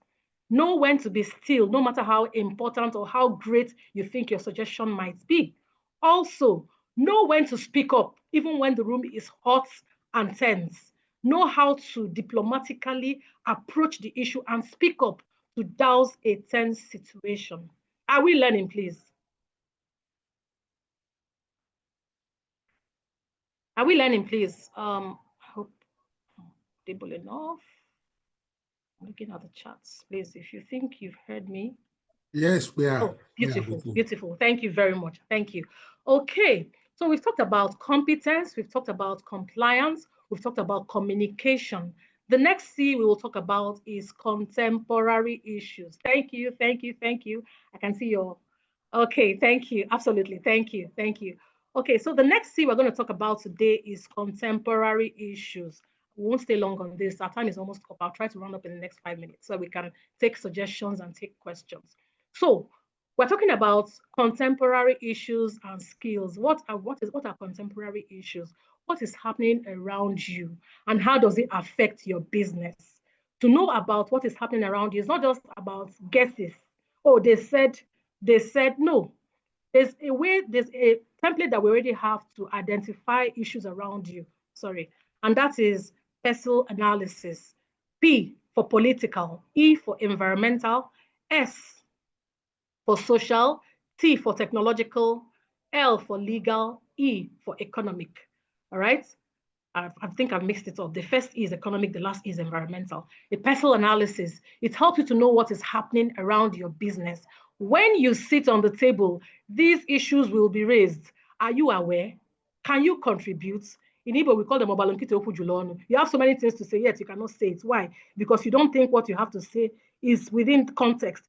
Know when to be still, no matter how important or how great you think your suggestion might be. Also, know when to speak up, even when the room is hot and tense. Know how to diplomatically approach the issue and speak up to douse a tense situation. Are we learning, please? Are we learning, please? I hope I'm stable enough. I'm looking at the chats. Please, if you think you've heard me. Yes, we are. Oh, beautiful, beautiful. Thank you very much. Thank you. Okay, so we've talked about competence, we've talked about compliance, we've talked about communication. The next C we will talk about is contemporary issues. Thank you, thank you, thank you. I can see your, okay, thank you, absolutely, thank you, thank you. Okay, so the next C we're going to talk about today is contemporary issues. We won't stay long on this. Our time is almost up. I'll try to run up in the next 5 minutes so we can take suggestions and take questions. So we're talking about contemporary issues and skills. What are contemporary issues? What is happening around you and how does it affect your business? To know about what is happening around you is not just about guesses. Oh, they said, no. There's a template that we already have to identify issues around you. Sorry. And that is PESTLE analysis. P for political, E for environmental, S for social, T for technological, L for legal, E for economic. All right. I think I've mixed it up. The first E is economic, the last E is environmental. The personal analysis, it helps you to know what is happening around your business. When you sit on the table, these issues will be raised. Are you aware? Can you contribute? In Igbo, we call them obalonkite okwu julonu. You have so many things to say, yet you cannot say it. Why? Because you don't think what you have to say is within context.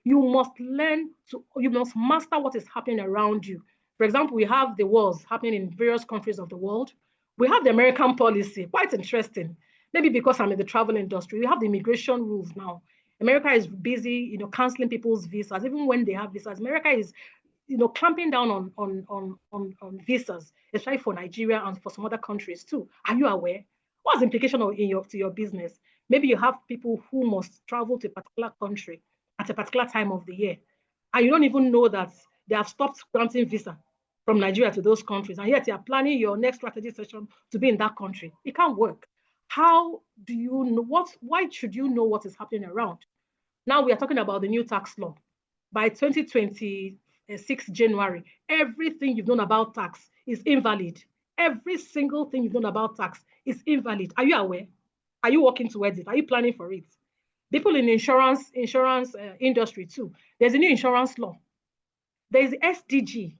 You must you must master what is happening around you. For example, we have the wars happening in various countries of the world. We have the American policy, quite interesting. Maybe because I'm in the travel industry, we have the immigration rules now. America is busy, canceling people's visas, even when they have visas. America is, clamping down on visas, especially for Nigeria and for some other countries too. Are you aware? What's the implication to your business? Maybe you have people who must travel to a particular country at a particular time of the year, and you don't even know that they have stopped granting visa from Nigeria to those countries, and yet you are planning your next strategy session to be in that country. It can't work. How do you know why should you know what is happening around? Now we are talking about the new tax law. By 2026 January, everything you've known about tax is invalid. Every single thing you've known about tax is invalid. Are you aware? Are you working towards it? Are you planning for it? People in insurance industry too. There's a new insurance law. There's the SDG.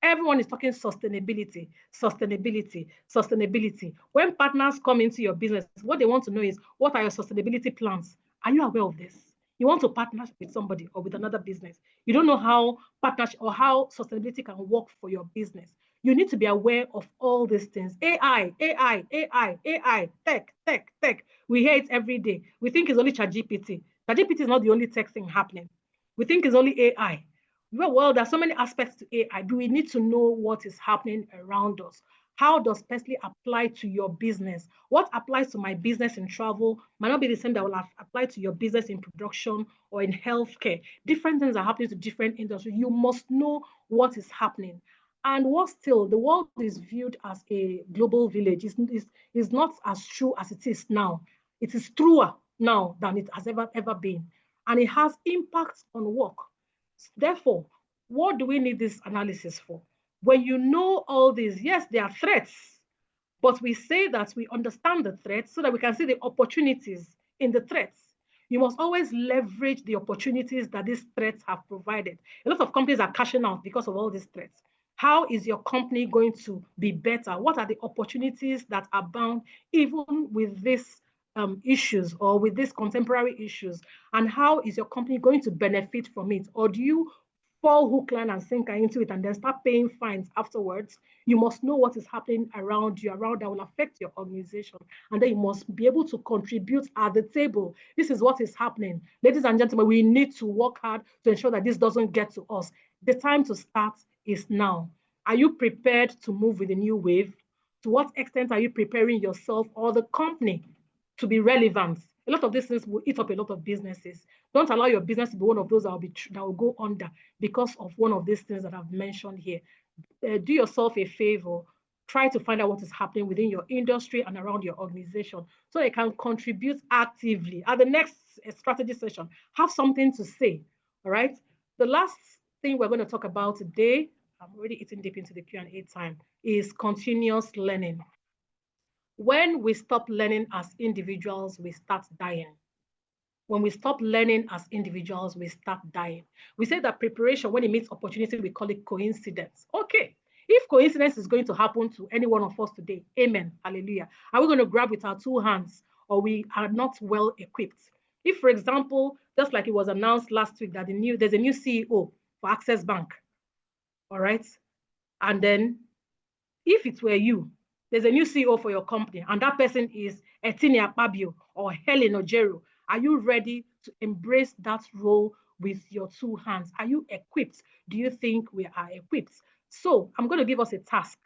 Everyone is talking sustainability, sustainability, sustainability. When partners come into your business, what they want to know is, what are your sustainability plans? Are you aware of this? You want to partner with somebody or with another business. You don't know how partnership or how sustainability can work for your business. You need to be aware of all these things. AI, AI, AI, AI, tech, tech, tech. We hear it every day. We think it's only ChatGPT. ChatGPT is not the only tech thing happening. We think it's only AI. Well, there's so many aspects to AI. Do we need to know what is happening around us? How does PESTLE apply to your business? What applies to my business in travel might not be the same that will apply to your business in production or in healthcare. Different things are happening to different industries. You must know what is happening. And what still, the world is viewed as a global village. It's not as true as it is now. It is truer now than it has ever been. And it has impacts on work. Therefore, what do we need this analysis for? When you know all these, yes, there are threats, but we say that we understand the threats so that we can see the opportunities in the threats. You must always leverage the opportunities that these threats have provided. A lot of companies are cashing out because of all these threats. How is your company going to be better? What are the opportunities that are bound even with these issues or with these contemporary issues? And how is your company going to benefit from it? Or do you fall hook, line, and sinker into it and then start paying fines afterwards? You must know what is happening around you, around that will affect your organization. And then you must be able to contribute at the table. This is what is happening. Ladies and gentlemen, we need to work hard to ensure that this doesn't get to us. The time to start is now. Are you prepared to move with the new wave? To what extent are you preparing yourself or the company to be relevant? A lot of these things will eat up a lot of businesses. Don't allow your business to be one of those that will go under because of one of these things that I've mentioned here. Do yourself a favor. Try to find out what is happening within your industry and around your organization so you can contribute actively. At the next strategy session, have something to say, all right? The last thing we're going to talk about today, I'm already eating deep into the Q&A time, is continuous learning. When we stop learning as individuals, we start dying. When we stop learning as individuals, we start dying. We say that preparation, when it meets opportunity, we call it coincidence. Okay, if coincidence is going to happen to any one of us today, amen, hallelujah. Are we going to grab with our two hands or we are not well equipped? If, for example, just like it was announced last week that there's a new CEO for Access Bank, all right? And then if it were you, there's a new CEO for your company, and that person is Etienne Akpabio or Helen Ojero. Are you ready to embrace that role with your two hands? Are you equipped? Do you think we are equipped? So I'm going to give us a task.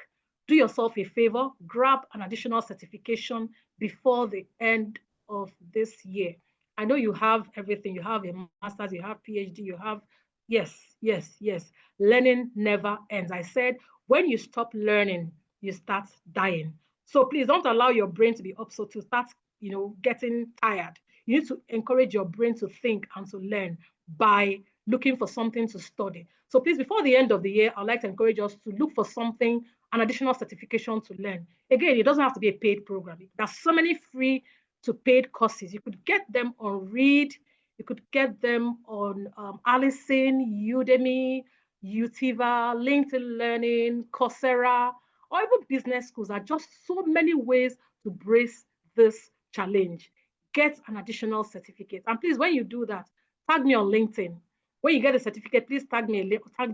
Do yourself a favor, grab an additional certification before the end of this year. I know you have everything. You have a master's, you have PhD, you have, yes. Learning never ends. I said, when you stop learning, you start dying. So please don't allow your brain to be upset, to start, getting tired. You need to encourage your brain to think and to learn by looking for something to study. So please, before the end of the year, I'd like to encourage us to look for something an additional certification to learn. Again, it doesn't have to be a paid program. There's so many free to paid courses. You could get them on Reed, you could get them on Allison, Udemy, Utiva, LinkedIn Learning, Coursera, or even business schools. Are just so many ways to brace this challenge. Get an additional certificate. And please, when you do that, tag me on LinkedIn. When you get a certificate, please tag me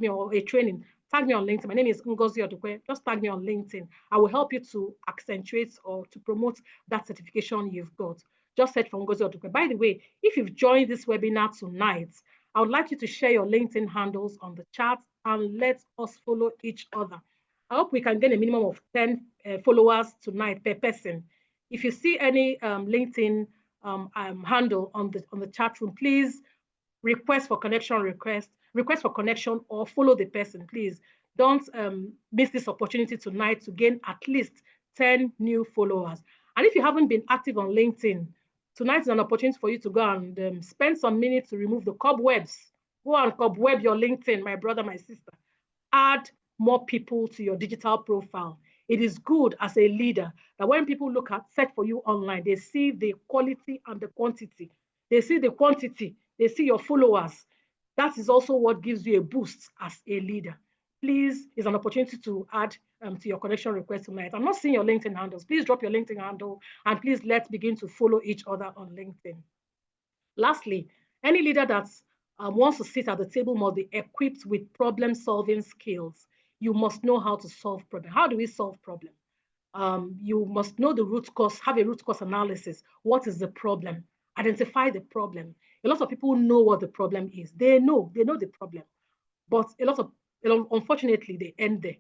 or a training. Tag me on LinkedIn. My name is Ngozi Odukwe. Just tag me on LinkedIn. I will help you to accentuate or to promote that certification you've got. Just search for Ngozi Odukwe. By the way, if you've joined this webinar tonight, I would like you to share your LinkedIn handles on the chat and let us follow each other. I hope we can get a minimum of 10 followers tonight per person. If you see any LinkedIn handle on the chat room, please request for connection, or follow the person. Please don't miss this opportunity tonight to gain at least 10 new followers. And if you haven't been active on LinkedIn, tonight is an opportunity for you to go and spend some minutes to remove the cobwebs. Go and cobweb your LinkedIn, my brother, my sister. Add more people to your digital profile. It is good as a leader that when people search for you online, they see the quality and the quantity. They see the quantity, they see your followers. That is also what gives you a boost as a leader. Please, it's an opportunity to add to your connection request tonight. I'm not seeing your LinkedIn handles. Please drop your LinkedIn handle and please let's begin to follow each other on LinkedIn. Lastly, any leader that wants to sit at the table must be equipped with problem-solving skills. You must know how to solve problems. How do we solve problems? You must know the root cause, have a root cause analysis. What is the problem? Identify the problem. A lot of people know what the problem is. They know the problem, but unfortunately, they end there.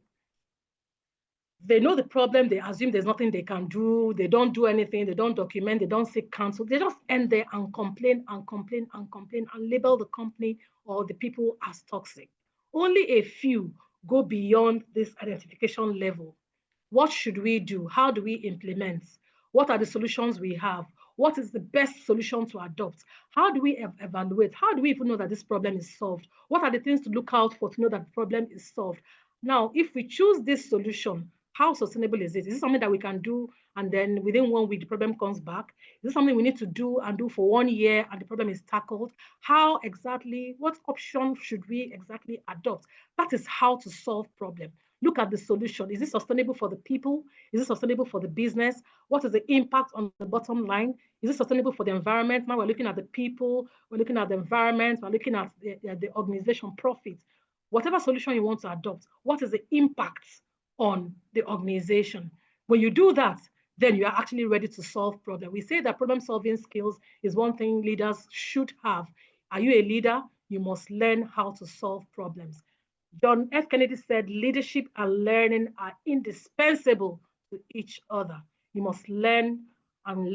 They know the problem, they assume there's nothing they can do, they don't do anything, they don't document, they don't seek counsel, they just end there and complain and label the company or the people as toxic. Only a few go beyond this identification level. What should we do? How do we implement? What are the solutions we have? What is the best solution to adopt? How do we evaluate? How do we even know that this problem is solved? What are the things to look out for to know that the problem is solved? Now, if we choose this solution, how sustainable is it? Is it something that we can do and then within 1 week the problem comes back? Is it something we need to do for 1 year and the problem is tackled? What option should we exactly adopt? That is how to solve problem. Look at the solution. Is it sustainable for the people? Is it sustainable for the business? What is the impact on the bottom line? Is it sustainable for the environment? Now we're looking at the people, we're looking at the environment, we're looking at the organization profit. Whatever solution you want to adopt, what is the impact on the organization? When you do that, then you are actually ready to solve problems. We say that problem-solving skills is one thing leaders should have. Are you a leader? You must learn how to solve problems. John F. Kennedy said, leadership and learning are indispensable to each other. You must learn and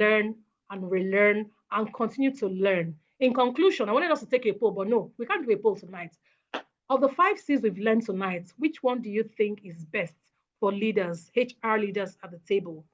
relearn and continue to learn. In conclusion, I wanted us to take a poll, but no, we can't do a poll tonight. Of the 5 C's we've learned tonight, which one do you think is best for leaders, HR leaders at the table?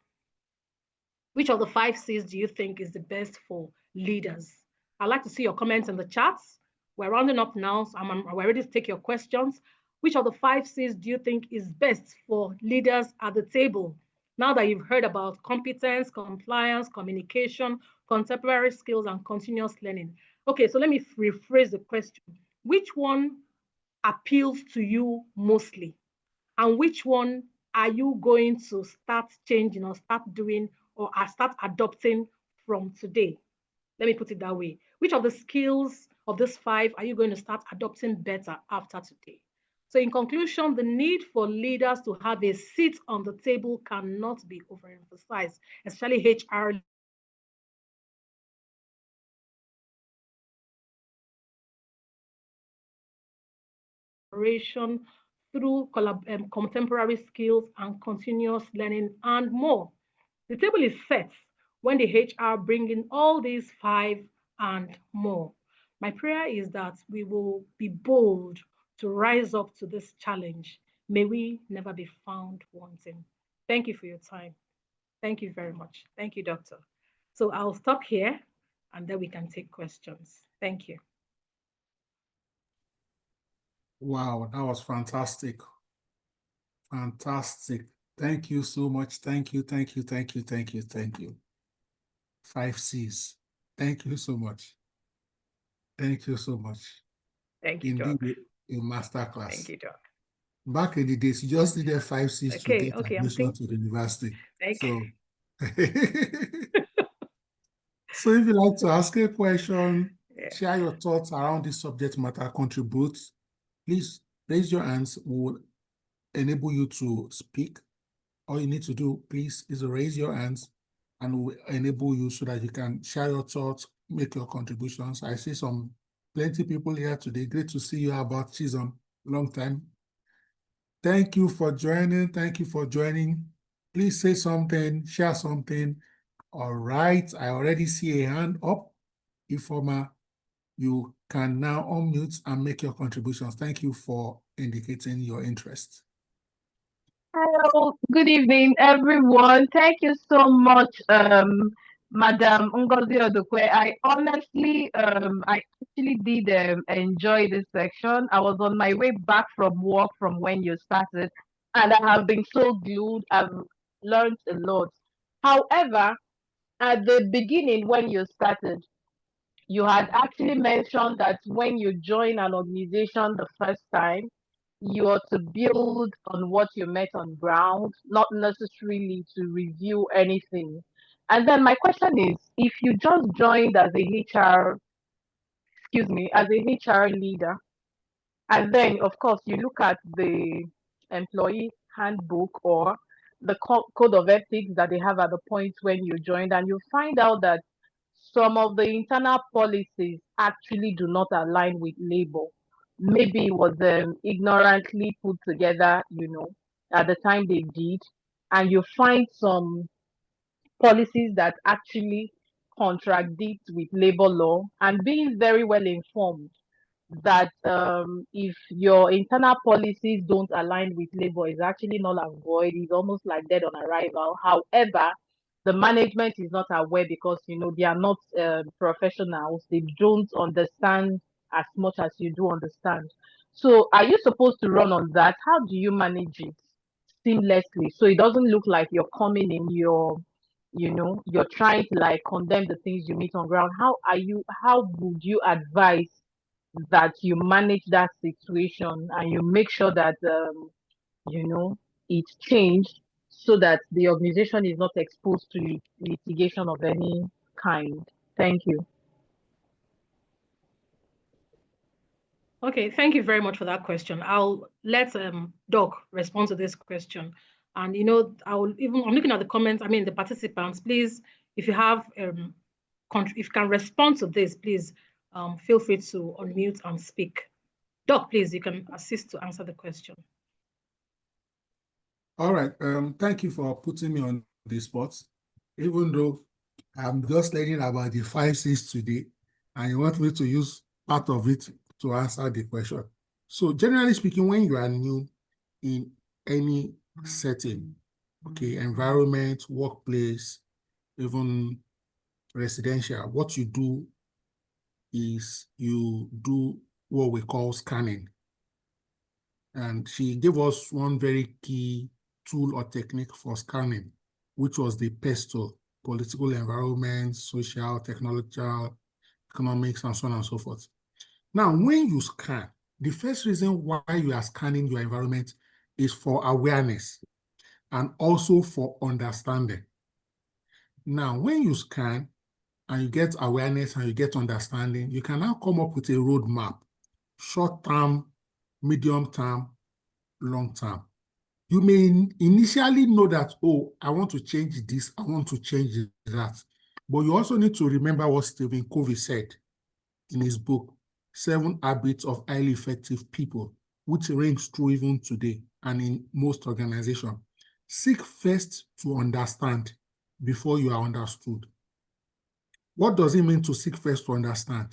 Which of the 5 C's do you think is the best for leaders? I'd like to see your comments in the chats. We're rounding up now, so we're ready to take your questions. Which of the 5 C's do you think is best for leaders at the table? Now that you've heard about competence, compliance, communication, contemporary skills, and continuous learning. Okay, so let me rephrase the question. Which one appeals to you mostly? And which one are you going to start changing or start doing or start adopting from today? Let me put it that way. Which of the skills of these 5 are you going to start adopting better after today? So in conclusion, the need for leaders to have a seat on the table cannot be overemphasized, especially HR through contemporary skills and continuous learning and more. The table is set when the HR bring in all these 5 and more. My prayer is that we will be bold to rise up to this challenge. May we never be found wanting. Thank you for your time. Thank you very much. Thank you, Doctor. So I'll stop here and then we can take questions. Thank you. Wow, that was fantastic. Fantastic. Thank you so much. Thank you. 5 C's. Thank you so much. Thank you so much. Thank you, Indeed, Doc. a masterclass. Thank you, Doc. Back in the days, you just needed 5 C's to get I'm admission to the university. Thank So, so if you'd like to ask a question, Yeah. share your thoughts around this subject matter, contribute, please raise your hands. We'll enable you to speak. All you need to do, please, is raise your hands and we'll enable you so that you can share your thoughts, make your contributions. I see plenty people here today. Great to see you, about Chisholm. Long time. Thank you for joining. Please say something, share something. All right, I already see a hand up. Ifeoma, you can now unmute and make your contributions. Thank you for indicating your interest. Hello, good evening, everyone. Thank you so much, Madam Ngozi Odukwe. I honestly, I actually did enjoy this section. I was on my way back from work from when you started, and I have been so glued. I've learned a lot. However, at the beginning, when you started, you had actually mentioned that when you join an organization the first time, you are to build on what you met on ground, not necessarily to review anything. And then my question is, if you just joined as a as a HR leader, and then of course you look at the employee handbook or the code of ethics that they have at the point when you joined, and you find out that some of the internal policies actually do not align with labor. Maybe it was ignorantly put together, at the time they did, and you find some policies that actually contradict with labor law, and being very well informed that if your internal policies don't align with labor is actually null and void. It's almost like dead on arrival. However, the management is not aware because they are not professionals. They don't understand as much as you do understand. So are you supposed to run on that? How do you manage it seamlessly so it doesn't look like you're coming in, you're trying to like condemn the things you meet on ground? How would you advise that you manage that situation and you make sure that it's changed so that the organization is not exposed to litigation of any kind? Thank you. Okay, thank you very much for that question. I'll let Doc respond to this question. And I'm looking at the comments, the participants, please, if you have if you can respond to this, please feel free to unmute and speak. Doc, please, you can assist to answer the question. All right, thank you for putting me on the spot. Even though I'm just learning about the 5 C's today, and you want me to use part of it to answer the question. So generally speaking, when you are new in any setting, okay, environment, workplace, even residential, what you do is you do what we call scanning. And she gave us one very key tool or technique for scanning, which was the PESTLE: political, environment, social, technological, economics, and so on and so forth. Now, when you scan, the first reason why you are scanning your environment is for awareness and also for understanding. Now, when you scan and you get awareness and you get understanding, you can now come up with a roadmap, short-term, medium-term, long-term. You may initially know that, oh, I want to change this, I want to change that. But you also need to remember what Stephen Covey said in his book, 7 Habits of Highly Effective People, which rings true even today and in most organizations. Seek first to understand before you are understood. What does it mean to seek first to understand?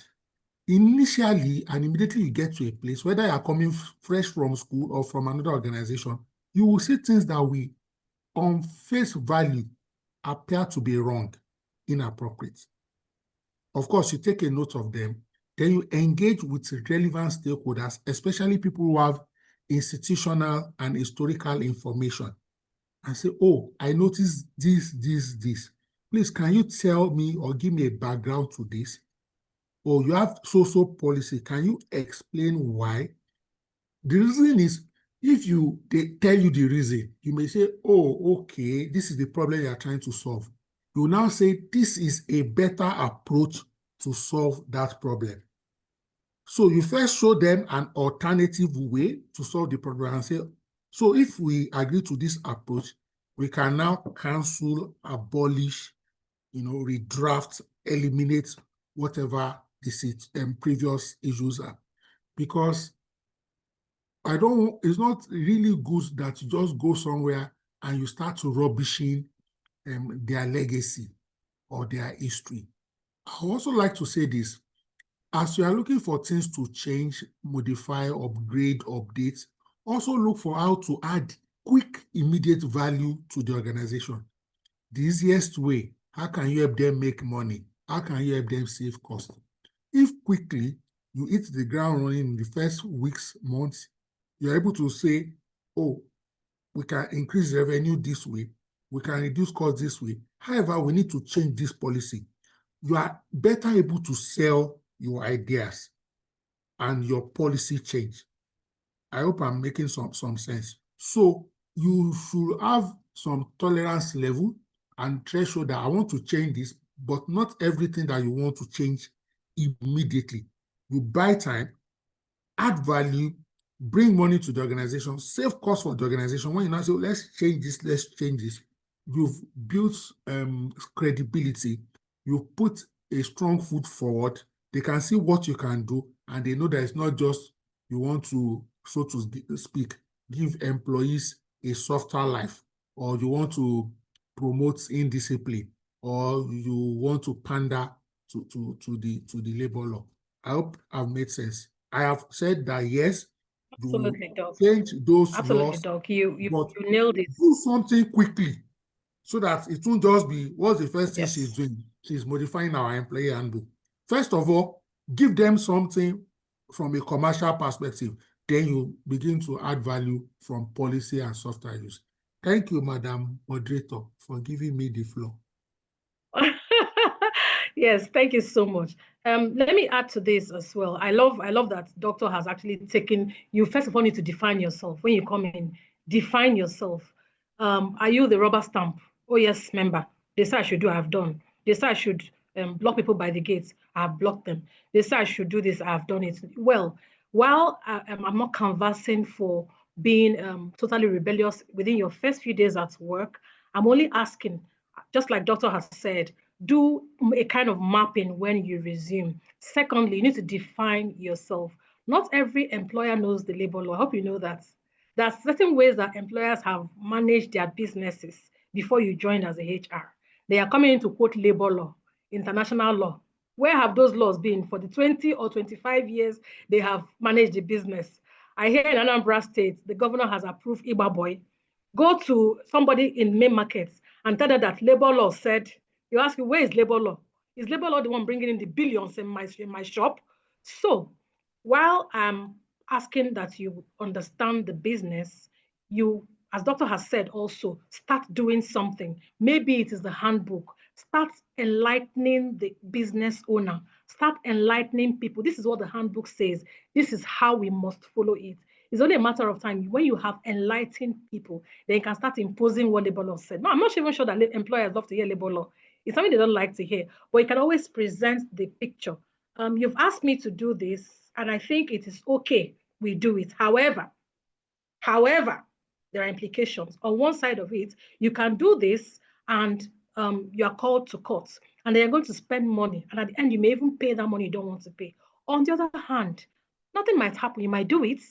Initially and immediately you get to a place, whether you are coming fresh from school or from another organization, you will see things that will, on face value, appear to be wrong, inappropriate. Of course, you take a note of them, then you engage with relevant stakeholders, especially people who have institutional and historical information and say, oh, I noticed this. Please, can you tell me or give me a background to this? Or you have so policy. Can you explain why? The reason is, if they tell you the reason, you may say, oh, okay, this is the problem you are trying to solve. You will now say, this is a better approach to solve that problem. So you first show them an alternative way to solve the problem and say, so if we agree to this approach, we can now cancel, abolish, redraft, eliminate whatever the previous issues are. Because it's not really good that you just go somewhere and you start to rubbishing their legacy or their history. I also like to say this. As you are looking for things to change, modify, upgrade, update, also look for how to add quick, immediate value to the organization. The easiest way, how can you help them make money? How can you help them save cost? If quickly you hit the ground running in the first weeks, months, you're able to say, oh, we can increase revenue this way, we can reduce costs this way. However, we need to change this policy. You are better able to sell your ideas and your policy change. I hope I'm making some sense. So you should have some tolerance level and threshold that I want to change this, but not everything that you want to change immediately. You buy time, add value, bring money to the organization, save costs for the organization. When you now say, let's change this, you've built credibility, you've put a strong foot forward, they can see what you can do, and they know that it's not just you want to, so to speak, give employees a softer life, or you want to promote indiscipline, or you want to pander to the labor law. I hope I've made sense. I have said that yes, Absolutely, you Doc. change those Absolutely, laws, Doc. You but nailed it. do something quickly so that it won't just be, what's the first thing Yes. she's doing? She's modifying our employee handbook. First of all, give them something from a commercial perspective. Then you begin to add value from policy and software use. Thank you, Madam Moderator, for giving me the floor. Yes, thank you so much. Let me add to this as well. I love that Doctor has actually taken, you first of all need to define yourself. When you come in, define yourself. Are you the rubber stamp? Oh yes, member. They say I should do, I've done. They say I should block people by the gates, I've blocked them. They say I should do this, I've done it. Well, while I'm not canvassing for being totally rebellious within your first few days at work, I'm only asking, just like Doctor has said, do a kind of mapping when you resume. Secondly, you need to define yourself. Not every employer knows the labor law. I hope you know that. There are certain ways that employers have managed their businesses before you joined as a HR. They are coming in to quote labor law, international law. Where have those laws been for the 20 or 25 years they have managed the business? I hear in Anambra State, the governor has approved Iba Boy. Go to somebody in main markets and tell them that labor law said, you ask me, where is labor law? Is labor law the one bringing in the billions in my shop? So while I'm asking that you understand the business, you, as Doctor has said also, start doing something. Maybe it is the handbook. Start enlightening the business owner. Start enlightening people. This is what the handbook says. This is how we must follow it. It's only a matter of time. When you have enlightened people, then you can start imposing what labor law said. No, I'm not even sure that employers love to hear labor law. It's something they don't like to hear, but you can always present the picture. You've asked me to do this, and I think it is okay. We do it. However, there are implications. On one side of it, you can do this, and you are called to court, and they are going to spend money, and at the end, you may even pay that money you don't want to pay. On the other hand, nothing might happen. You might do it,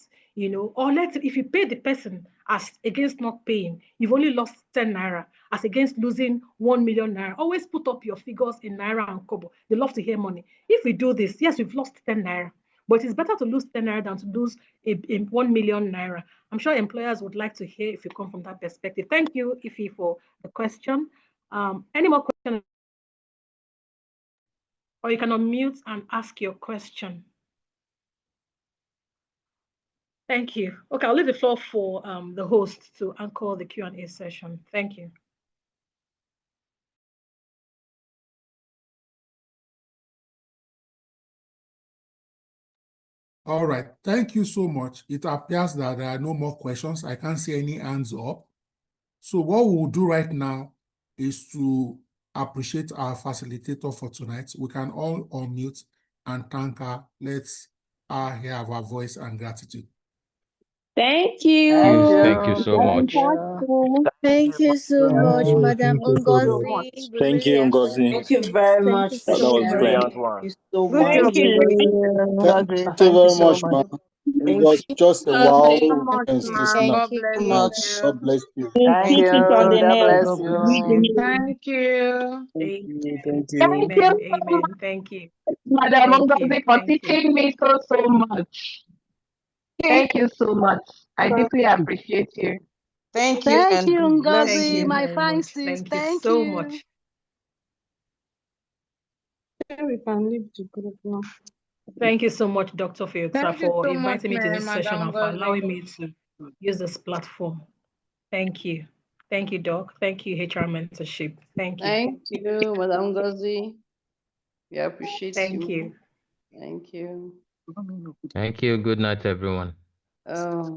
or if you pay the person as against not paying, you've only lost 10 naira as against losing 1 million naira. Always put up your figures in naira and kobo. They love to hear money. If we do this, yes, we've lost 10 naira, but it's better to lose 10 naira than to lose a 1 million naira. I'm sure employers would like to hear if you come from that perspective. Thank you, Ife, for the question. Any more questions? Or you can unmute and ask your question. Thank you. Okay, I'll leave the floor for the host to anchor the Q&A session. Thank you. All right, thank you so much. It appears that there are no more questions. I can't see any hands up. So what we'll do right now is to appreciate our facilitator for tonight. We can all unmute and thank her. Let's hear our voice and gratitude. Thank you. Thank you so much. Thank you so much, you. Madam Thank you so Ngozi. much. We Thank really you, Ngozi. Thank you appreciate it. very Thank much you for That so was much. great. sharing. Thank you so Good much. job, Thank Ngozi. you Thank you very so much, much. man. It Thank was just a Thank wow you so much, experience ma. listening. God bless you. God bless you. Thank you. God bless God you. bless you. Thank you. Amen. Thank you Amen. so much, Amen. Thank you. Madam Thank you. Ngozi, for Thank you. teaching me so much. Thank you so much. I deeply appreciate you. Thank you. Thank you, And bless Thank Ngozi, you you. my very fine much. sis. Thank you Thank so you. much. We can leave the group now. Thank you so much, Dr. Fields, Thank you for so much, inviting me to this session Madam and for allowing Ngozi. me to use this platform. Thank you. Thank you, Doc. Thank you, HR Mentorship. Thank you. Thank you, Madam Ngozi. We appreciate Thank you. you. Thank you. Thank you. Good night, everyone.